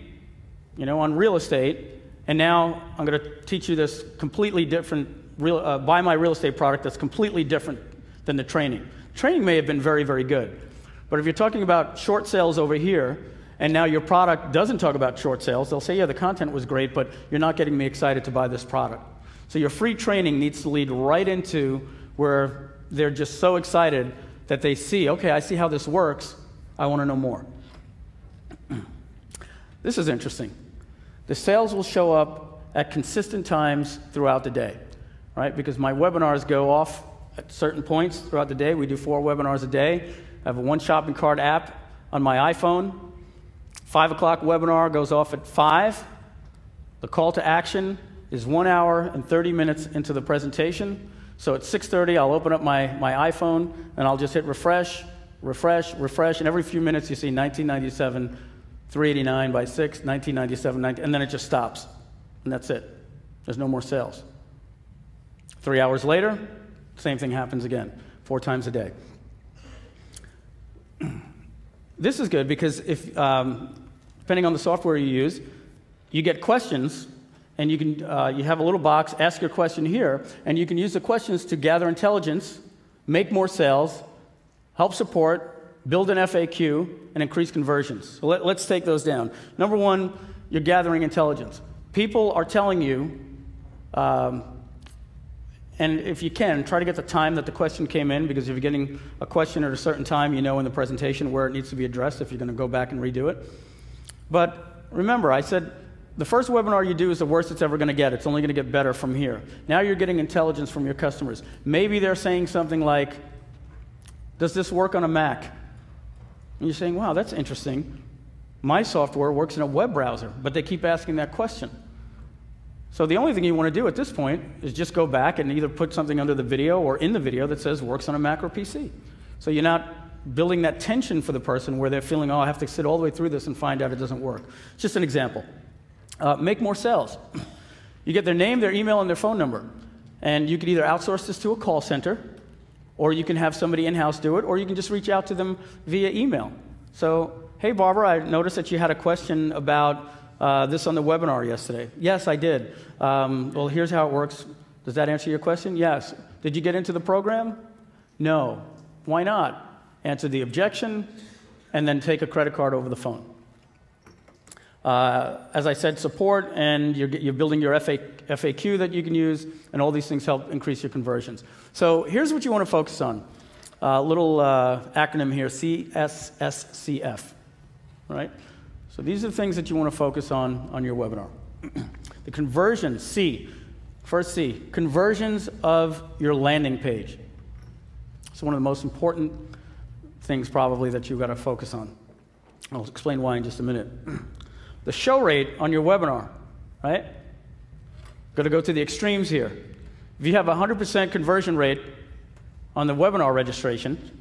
on real estate, and now I'm going to teach you this completely different, buy my real estate product that's completely different than the training. Training may have been very, very good, but if you're talking about short sales over here, and now your product doesn't talk about short sales, they'll say, yeah, the content was great, but you're not getting me excited to buy this product. So your free training needs to lead right into where they're just so excited that they see, okay, I see how this works, I want to know more. This is interesting. The sales will show up at consistent times throughout the day, right? Because my webinars go off at certain points throughout the day. We do 4 webinars a day. I have a one shopping cart app on my iPhone. 5 o'clock webinar goes off at 5. The call to action is 1 hour and 30 minutes into the presentation. So at 6:30, I'll open up my iPhone, and I'll just hit refresh, refresh, refresh, and every few minutes you see 1997, 389 by 6, 1997, 90, and then it just stops, and that's it. There's no more sales. 3 hours later, same thing happens again, 4 times a day. This is good because if, depending on the software you use, you get questions. And you can you have a little box, ask your question here, and you can use the questions to gather intelligence, make more sales, help support, build an FAQ, and increase conversions. So let's take those down. Number 1, you're gathering intelligence. People are telling you, and if you can, try to get the time that the question came in, because if you're getting a question at a certain time, in the presentation where it needs to be addressed if you're going to go back and redo it. But remember, I said, the first webinar you do is the worst it's ever going to get. It's only going to get better from here. Now you're getting intelligence from your customers. Maybe they're saying something like, does this work on a Mac? And you're saying, wow, that's interesting. My software works in a web browser, but they keep asking that question. So the only thing you want to do at this point is just go back and either put something under the video or in the video that says works on a Mac or PC. So you're not building that tension for the person where they're feeling, oh, I have to sit all the way through this and find out it doesn't work. It's just an example. Make more sales. You get their name, their email, and their phone number. And you can either outsource this to a call center, or you can have somebody in-house do it, or you can just reach out to them via email. So, hey, Barbara, I noticed that you had a question about this on the webinar yesterday. Yes, I did. Well, here's how it works. Does that answer your question? Yes. Did you get into the program? No. Why not? Answer the objection, and then take a credit card over the phone. As I said, support, and you're building your FAQ that you can use, and all these things help increase your conversions. So here's what you want to focus on. A little acronym here, CSSCF. All right? So these are the things that you want to focus on your webinar. The conversions, C. First C, conversions of your landing page. It's one of the most important things probably that you've got to focus on. I'll explain why in just a minute. The show rate on your webinar, right? Got to go to the extremes here. If you have a 100% conversion rate on the webinar registration,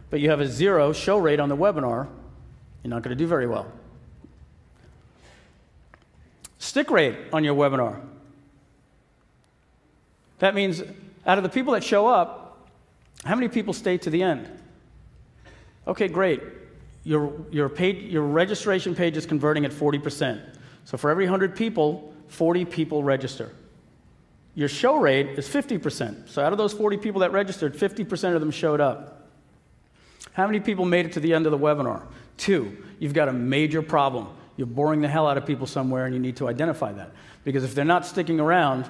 but you have a 0 show rate on the webinar, you're not going to do very well. Stick rate on your webinar. That means out of the people that show up, how many people stay to the end? Okay, great. Your registration page is converting at 40%. So for every 100 people, 40 people register. Your show rate is 50%. So out of those 40 people that registered, 50% of them showed up. How many people made it to the end of the webinar? 2. You've got a major problem. You're boring the hell out of people somewhere, and you need to identify that. Because if they're not sticking around,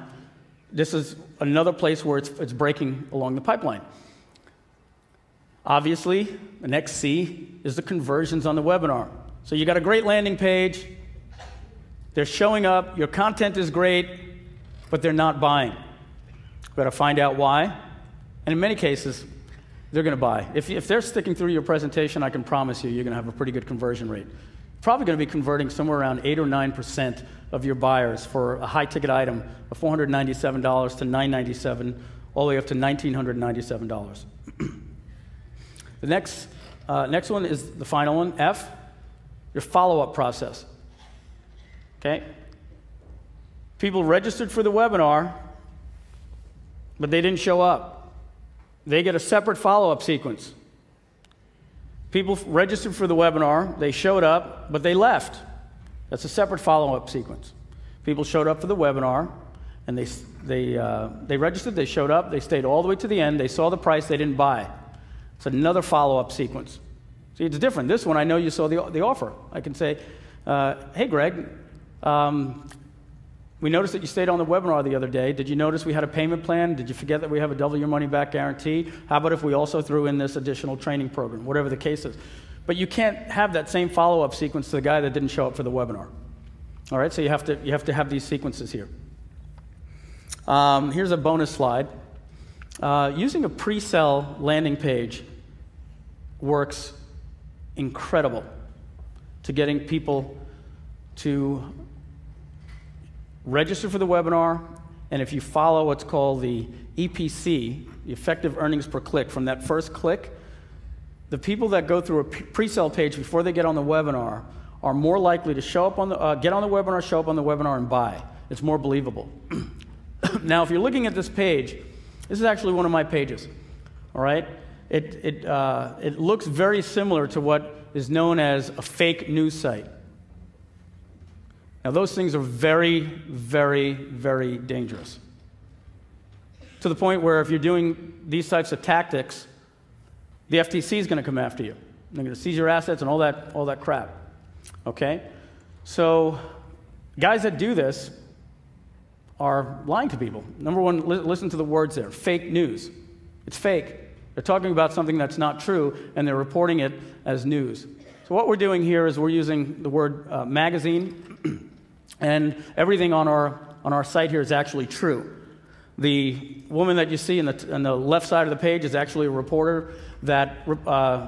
this is another place where it's breaking along the pipeline. Obviously, the next C is the conversions on the webinar. So you got a great landing page, they're showing up, your content is great, but they're not buying. You've got to find out why, and in many cases, they're going to buy. If they're sticking through your presentation, I can promise you, you're going to have a pretty good conversion rate. Probably going to be converting somewhere around 8 or 9% of your buyers for a high-ticket item of $497 to $997, all the way up to $1,997. The next one is the final one, F, your follow-up process. Okay? People registered for the webinar, but they didn't show up. They get a separate follow-up sequence. People registered for the webinar, they showed up, but they left. That's a separate follow-up sequence. People showed up for the webinar, and they registered, they showed up, they stayed all the way to the end, they saw the price, they didn't buy. It's another follow-up sequence. See, it's different. This one, I know you saw the offer. I can say, hey, Greg, we noticed that you stayed on the webinar the other day. Did you notice we had a payment plan? Did you forget that we have a double your money back guarantee? How about if we also threw in this additional training program, whatever the case is? But you can't have that same follow-up sequence to the guy that didn't show up for the webinar. All right, so you have to have these sequences here. Here's a bonus slide. Using a pre-sell landing page works incredible to getting people to register for the webinar, and if you follow what's called the EPC, the effective earnings per click, from that first click, the people that go through a pre-sell page before they get on the webinar are more likely to show up on the, get on the webinar, show up on the webinar, and buy. It's more believable. Now, if you're looking at this page, this is actually one of my pages, all right? It looks very similar to what is known as a fake news site. Now, those things are very, very, very dangerous, to the point where if you're doing these types of tactics, the FTC is going to come after you. They're going to seize your assets and all that crap, okay? So guys that do this are lying to people. Number one, listen to the words there, fake news. It's fake. They're talking about something that's not true, and they're reporting it as news. So what we're doing here is we're using the word magazine, and everything on our site here is actually true. The woman that you see on the left side of the page is actually a reporter that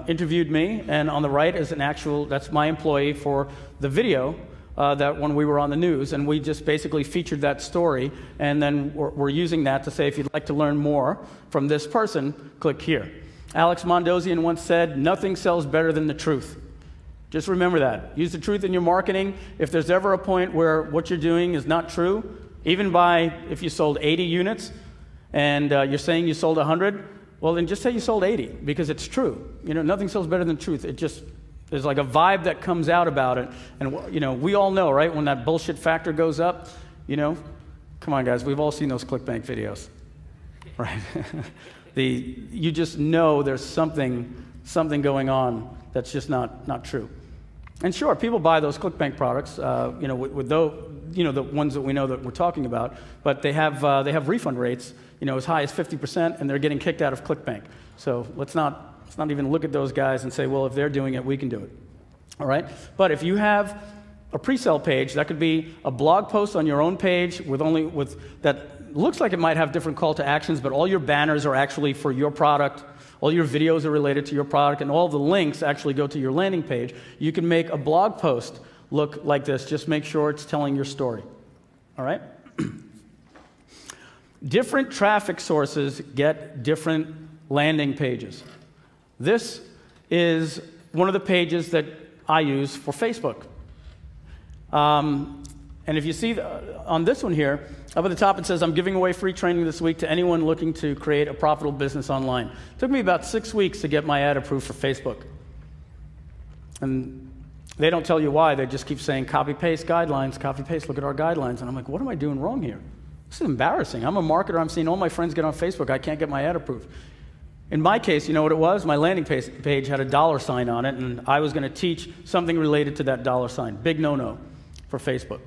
interviewed me, and on the right is that's my employee for the video that when we were on the news, and we just basically featured that story, and then we're using that to say, if you'd like to learn more from this person, click here. Alex Mondosian once said, nothing sells better than the truth. Just remember that. Use the truth in your marketing. If there's ever a point where what you're doing is not true, even if you sold 80 units, and you're saying you sold 100, well, then just say you sold 80, because it's true. Nothing sells better than truth. There's like a vibe that comes out about it. And, we all know, right, when that bullshit factor goes up, come on, guys, we've all seen those ClickBank videos, right? You just know there's something going on that's just not true. And sure, people buy those ClickBank products, with the ones that we know that we're talking about, but they have refund rates, as high as 50%, and they're getting kicked out of ClickBank. So let's not even look at those guys and say, well, if they're doing it, we can do it. All right? But if you have a pre-sale page, that could be a blog post on your own page that looks like it might have different call to actions, but all your banners are actually for your product. All your videos are related to your product, and all the links actually go to your landing page. You can make a blog post look like this. Just make sure it's telling your story. All right? Different traffic sources get different landing pages. This is one of the pages that I use for Facebook. And if you see on this one here, up at the top it says, I'm giving away free training this week to anyone looking to create a profitable business online. It took me about 6 weeks to get my ad approved for Facebook. And they don't tell you why. They just keep saying, copy-paste guidelines, copy-paste, look at our guidelines. And I'm like, what am I doing wrong here? This is embarrassing. I'm a marketer. I'm seeing all my friends get on Facebook. I can't get my ad approved. In my case, you know what it was? My landing page had a $sign on it, and I was going to teach something related to that $sign. Big no-no for Facebook.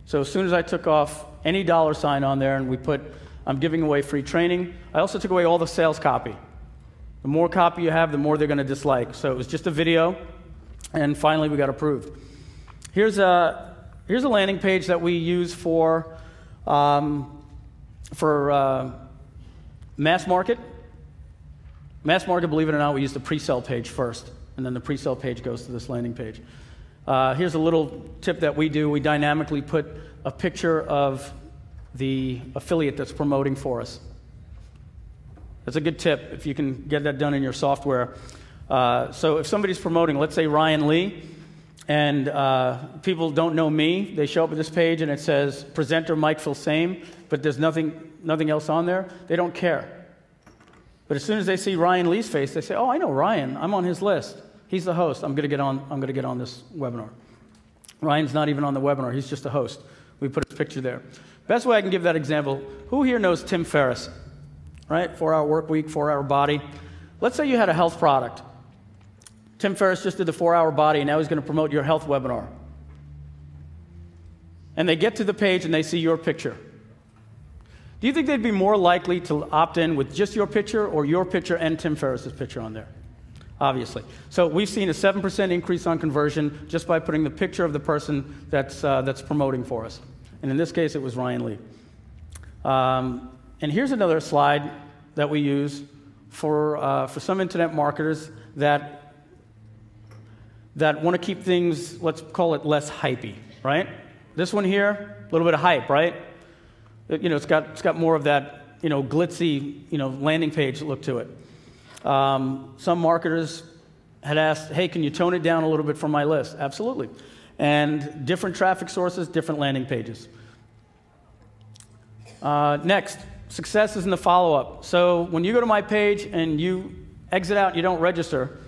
So as soon as I took off any $sign on there and we put, I'm giving away free training, I also took away all the sales copy. The more copy you have, the more they're going to dislike. So it was just a video, and finally we got approved. Here's a landing page that we use for mass market. Mass market, believe it or not, we use the pre-sale page first, and then the pre-sale page goes to this landing page. Here's a little tip that we do. We dynamically put a picture of the affiliate that's promoting for us. That's a good tip if you can get that done in your software. So if somebody's promoting, let's say Ryan Lee, and people don't know me, they show up at this page and it says presenter Mike Filsame, but there's nothing else on there, they don't care. But as soon as they see Ryan Lee's face, they say, oh, I know Ryan, I'm on his list. He's the host. I'm going to get on this webinar. Ryan's not even on the webinar. He's just a host. We put his picture there. Best way I can give that example, who here knows Tim Ferriss? Right? 4-hour work week, 4-hour body. Let's say you had a health product. Tim Ferriss just did the 4-hour body, and now he's going to promote your health webinar. And they get to the page, and they see your picture. Do you think they'd be more likely to opt in with just your picture or your picture and Tim Ferriss's picture on there? Obviously. So we've seen a 7% increase on conversion just by putting the picture of the person that's promoting for us. And in this case, it was Ryan Lee. And here's another slide that we use for some internet marketers that want to keep things, let's call it less hypey, right? This one here, a little bit of hype, right? It's got more of that, glitzy, landing page look to it. Some marketers had asked, hey, can you tone it down a little bit for my list? Absolutely. And different traffic sources, different landing pages. Next, success is in the follow-up. So when you go to my page and you exit out and you don't register,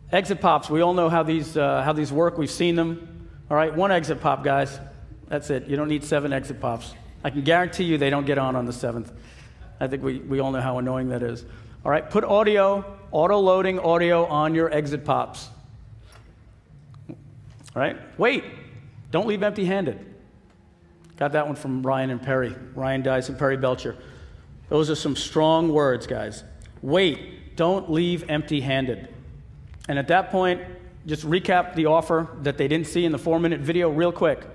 exit pops, we all know how these work. We've seen them. All right, one exit pop, guys. That's it. You don't need 7 exit pops. I can guarantee you they don't get on the 7th. I think we all know how annoying that is. All right, put auto-loading audio on your exit pops. All right, wait. Don't leave empty-handed. Got that one from Ryan and Perry. Ryan Dice and Perry Belcher. Those are some strong words, guys. Wait. Don't leave empty-handed. And at that point, just recap the offer that they didn't see in the 4-minute video real quick.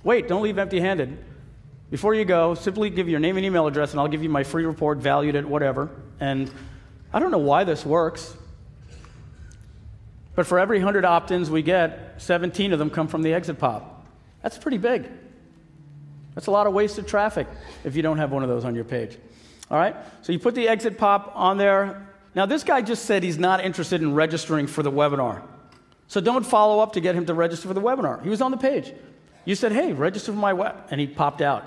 Wait, don't leave empty-handed. Before you go, simply give your name and email address, and I'll give you my free report valued at whatever. And I don't know why this works, but for every 100 opt-ins we get, 17 of them come from the exit pop. That's pretty big. That's a lot of wasted traffic if you don't have one of those on your page. All right? So you put the exit pop on there. Now, this guy just said he's not interested in registering for the webinar. So don't follow up to get him to register for the webinar. He was on the page. You said, hey, register for my web, and he popped out.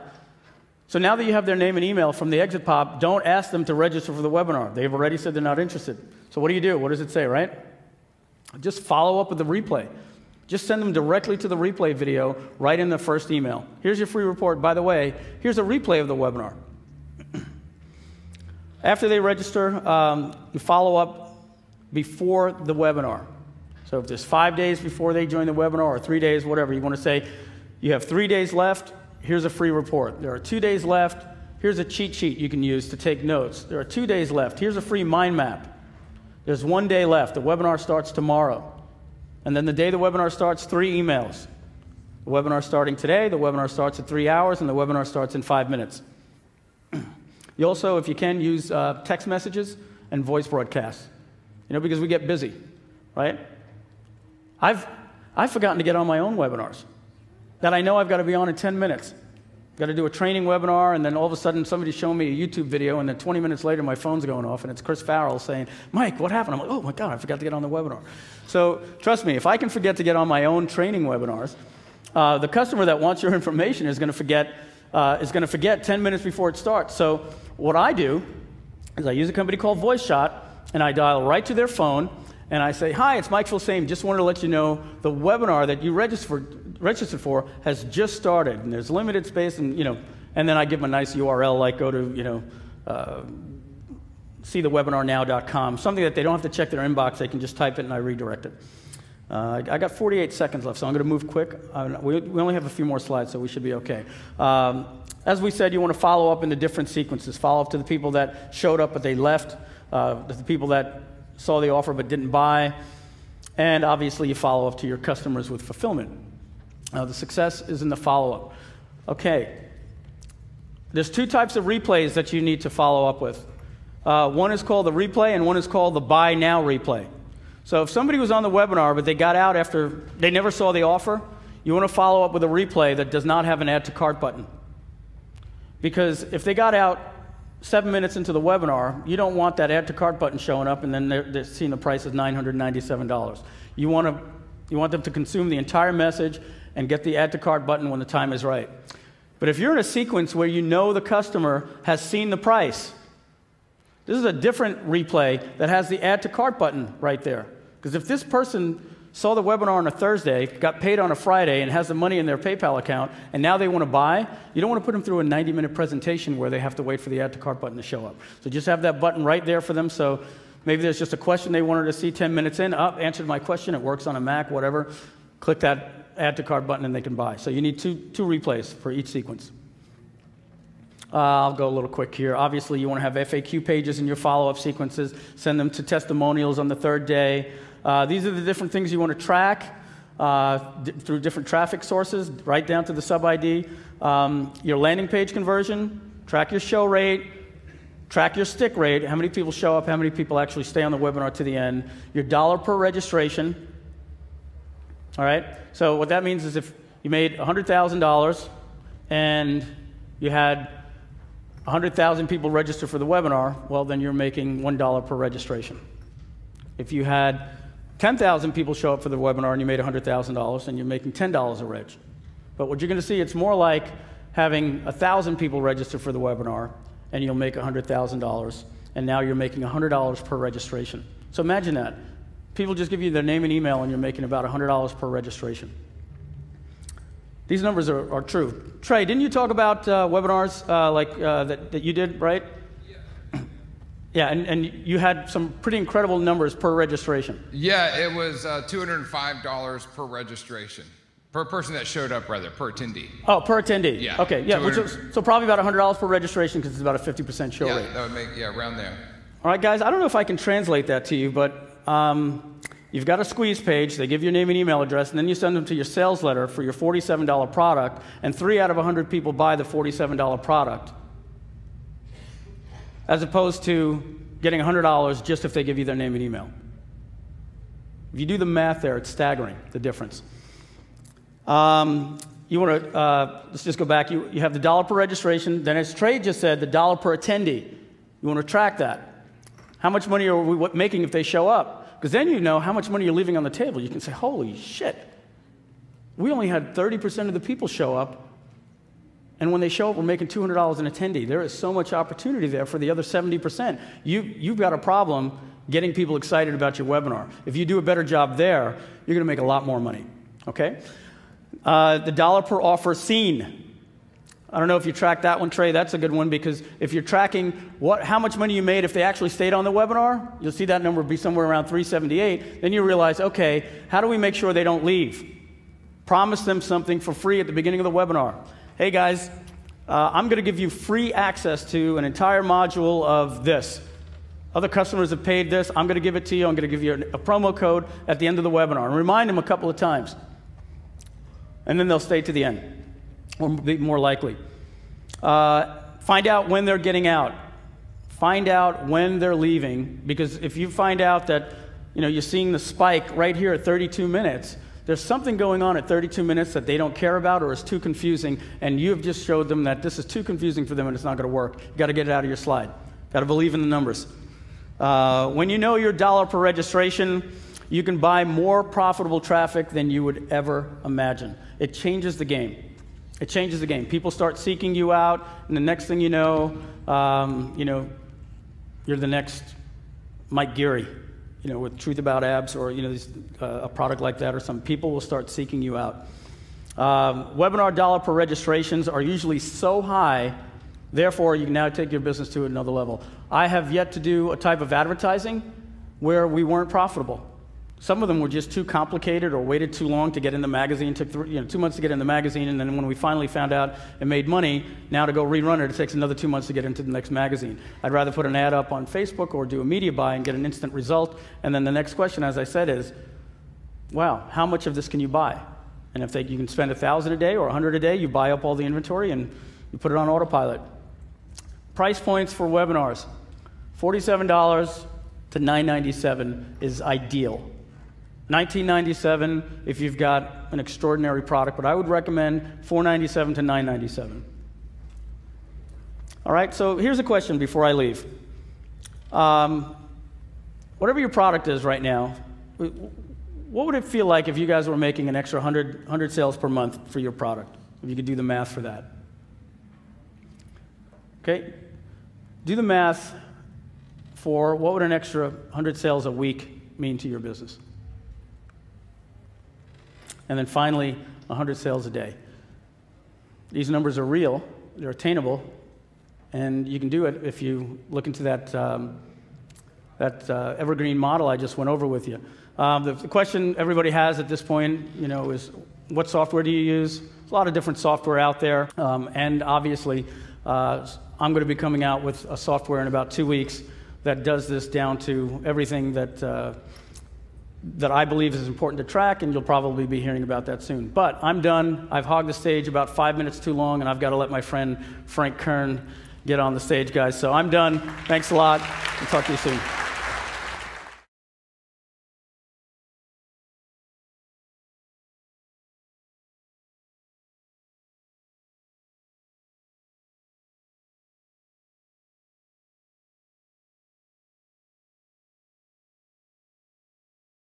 So now that you have their name and email from the exit pop, don't ask them to register for the webinar. They've already said they're not interested. So what do? What does it say, right? Just follow up with the replay. Just send them directly to the replay video right in the first email. Here's your free report. By the way, here's a replay of the webinar. After they register, you follow up before the webinar. So if there's 5 days before they join the webinar or 3 days, whatever, you want to say, you have 3 days left, here's a free report. There are 2 days left, here's a cheat sheet you can use to take notes. There are 2 days left, here's a free mind map. There's 1 day left, the webinar starts tomorrow. And then the day the webinar starts, 3 emails. The webinar starting today, the webinar starts at 3 hours, and the webinar starts in 5 minutes. You also, if you can, use text messages and voice broadcasts, because we get busy, right? I've forgotten to get on my own webinars that I know I've got to be on in 10 minutes. Got to do a training webinar, and then all of a sudden somebody's showing me a YouTube video, and then 20 minutes later my phone's going off, and it's Chris Farrell saying, Mike, what happened? I'm like, oh my God, I forgot to get on the webinar. So trust me, if I can forget to get on my own training webinars, the customer that wants your information is going to forget 10 minutes before it starts. So what I do is I use a company called VoiceShot, and I dial right to their phone, and I say, hi, it's Mike Filsame. Just wanted to let you know the webinar that you registered for has just started, and there's limited space, and then I give them a nice URL, like go to seethewebinarnow.com, something that they don't have to check their inbox. They can just type it, and I redirect it. I got 48 seconds left, so I'm going to move quick. We only have a few more slides, so we should be okay. As we said, you want to follow up in the different sequences. Follow up to the people that showed up but they left, the people that saw the offer but didn't buy, and obviously you follow up to your customers with fulfillment. The success is in the follow-up. Okay, there's 2 types of replays that you need to follow up with. One is called the replay, and one is called the buy now replay. So if somebody was on the webinar but they got out after they never saw the offer, you want to follow up with a replay that does not have an add to cart button. Because if they got out 7 minutes into the webinar, you don't want that add to cart button showing up and then they're seeing the price is $997. You want them to consume the entire message and get the add to cart button when the time is right. But if you're in a sequence where you know the customer has seen the price, this is a different replay that has the add to cart button right there. Because if this person saw the webinar on a Thursday, got paid on a Friday, and has the money in their PayPal account, and now they want to buy, you don't want to put them through a 90-minute presentation where they have to wait for the add to cart button to show up. So just have that button right there for them. So maybe there's just a question they wanted to see 10 minutes in. Answered my question. It works on a Mac, whatever. Click that add to cart button and they can buy. So you need two replays for each sequence. I'll go a little quick here. Obviously, you want to have FAQ pages in your follow-up sequences. Send them to testimonials on the 3rd day. These are the different things you want to track through different traffic sources, right down to the sub-ID. Your landing page conversion, track your show rate, track your stick rate, how many people show up, how many people actually stay on the webinar to the end, your dollar per registration. All right? So what that means is if you made $100,000 and you had 100,000 people register for the webinar, well, then you're making $1 per registration. If you had 10,000 people show up for the webinar and you made $100,000, then you're making $10 a reg. But what you're going to see, it's more like having 1,000 people register for the webinar and you'll make $100,000, and now you're making $100 per registration. So imagine that. People just give you their name and email and you're making about $100 per registration. These numbers are true. Trey, didn't you talk about webinars that you did, right? Yeah. Yeah, and you had some pretty incredible numbers per registration. Yeah, it was $205 per registration. Per person that showed up, rather, per attendee. Oh, per attendee. Yeah. Okay, yeah, so probably about $100 per registration because it's about a 50% show rate. Yeah, that would make, around there. All right, guys, I don't know if I can translate that to you, but you've got a squeeze page. They give your name and email address, and then you send them to your sales letter for your $47 product, and 3 out of 100 people buy the $47 product, as opposed to getting $100 just if they give you their name and email. If you do the math there, it's staggering, the difference. You want to, let's just go back. You have the dollar per registration. Then as Trey just said, the dollar per attendee. You want to track that. How much money are we making if they show up? Because then you know how much money you're leaving on the table. You can say, holy shit, we only had 30% of the people show up, And when they show up, we're making $200 an attendee. There is so much opportunity there for the other 70%. You've got a problem getting people excited about your webinar. If you do a better job there, you're going to make a lot more money. Okay? The dollar per offer seen. I don't know if you track that one, Trey. That's a good one, because if you're tracking how much money you made if they actually stayed on the webinar, you'll see that number be somewhere around 378. Then you realize, okay, how do we make sure they don't leave? Promise them something for free at the beginning of the webinar. Hey guys, I'm going to give you free access to an entire module of this. Other customers have paid this. I'm going to give it to you. I'm going to give you a promo code at the end of the webinar. And remind them a couple of times. And then they'll stay to the end, or be more likely. Find out when they're getting out. Find out when they're leaving, because if you find out that you're seeing the spike right here at 32 minutes, there's something going on at 32 minutes that they don't care about or is too confusing, and you have just showed them that this is too confusing for them and it's not going to work. You've got to get it out of your slide. Got to believe in the numbers. When you know your dollar per registration, you can buy more profitable traffic than you would ever imagine. It changes the game. It changes the game. People start seeking you out, and the next thing you know, you're the next Mike Geary, with Truth About Abs, or a product like that, or some people will start seeking you out. Webinar dollar per registrations are usually so high, therefore you can now take your business to another level. I have yet to do a type of advertising where we weren't profitable. Some of them were just too complicated or waited too long to get in the magazine. Took 2 months to get in the magazine, and then when we finally found out it made money, now to go rerun it takes another 2 months to get into the next magazine. I'd rather put an ad up on Facebook or do a media buy and get an instant result. And then the next question, as I said, is, wow, how much of this can you buy? And if you can spend $1,000 a day or $100 a day, you buy up all the inventory and you put it on autopilot. Price points for webinars: $47 to $997 is ideal. $19.97 if you've got an extraordinary product, but I would recommend $497 to $997. All right, so here's a question before I leave. Whatever your product is right now, what would it feel like if you guys were making an extra 100 sales per month for your product? If you could do the math for that. Okay, do the math for what would an extra 100 sales a week mean to your business. And then finally, 100 sales a day. These numbers are real, they're attainable, and you can do it if you look into that evergreen model I just went over with you. The question everybody has at this point, is what software do you use? There's a lot of different software out there, and obviously, I'm going to be coming out with a software in about 2 weeks that does this down to everything that I believe is important to track, and you'll probably be hearing about that soon. But I'm done. I've hogged the stage about 5 minutes too long, and I've got to let my friend Frank Kern get on the stage, guys. So I'm done. Thanks a lot. I'll talk to you soon.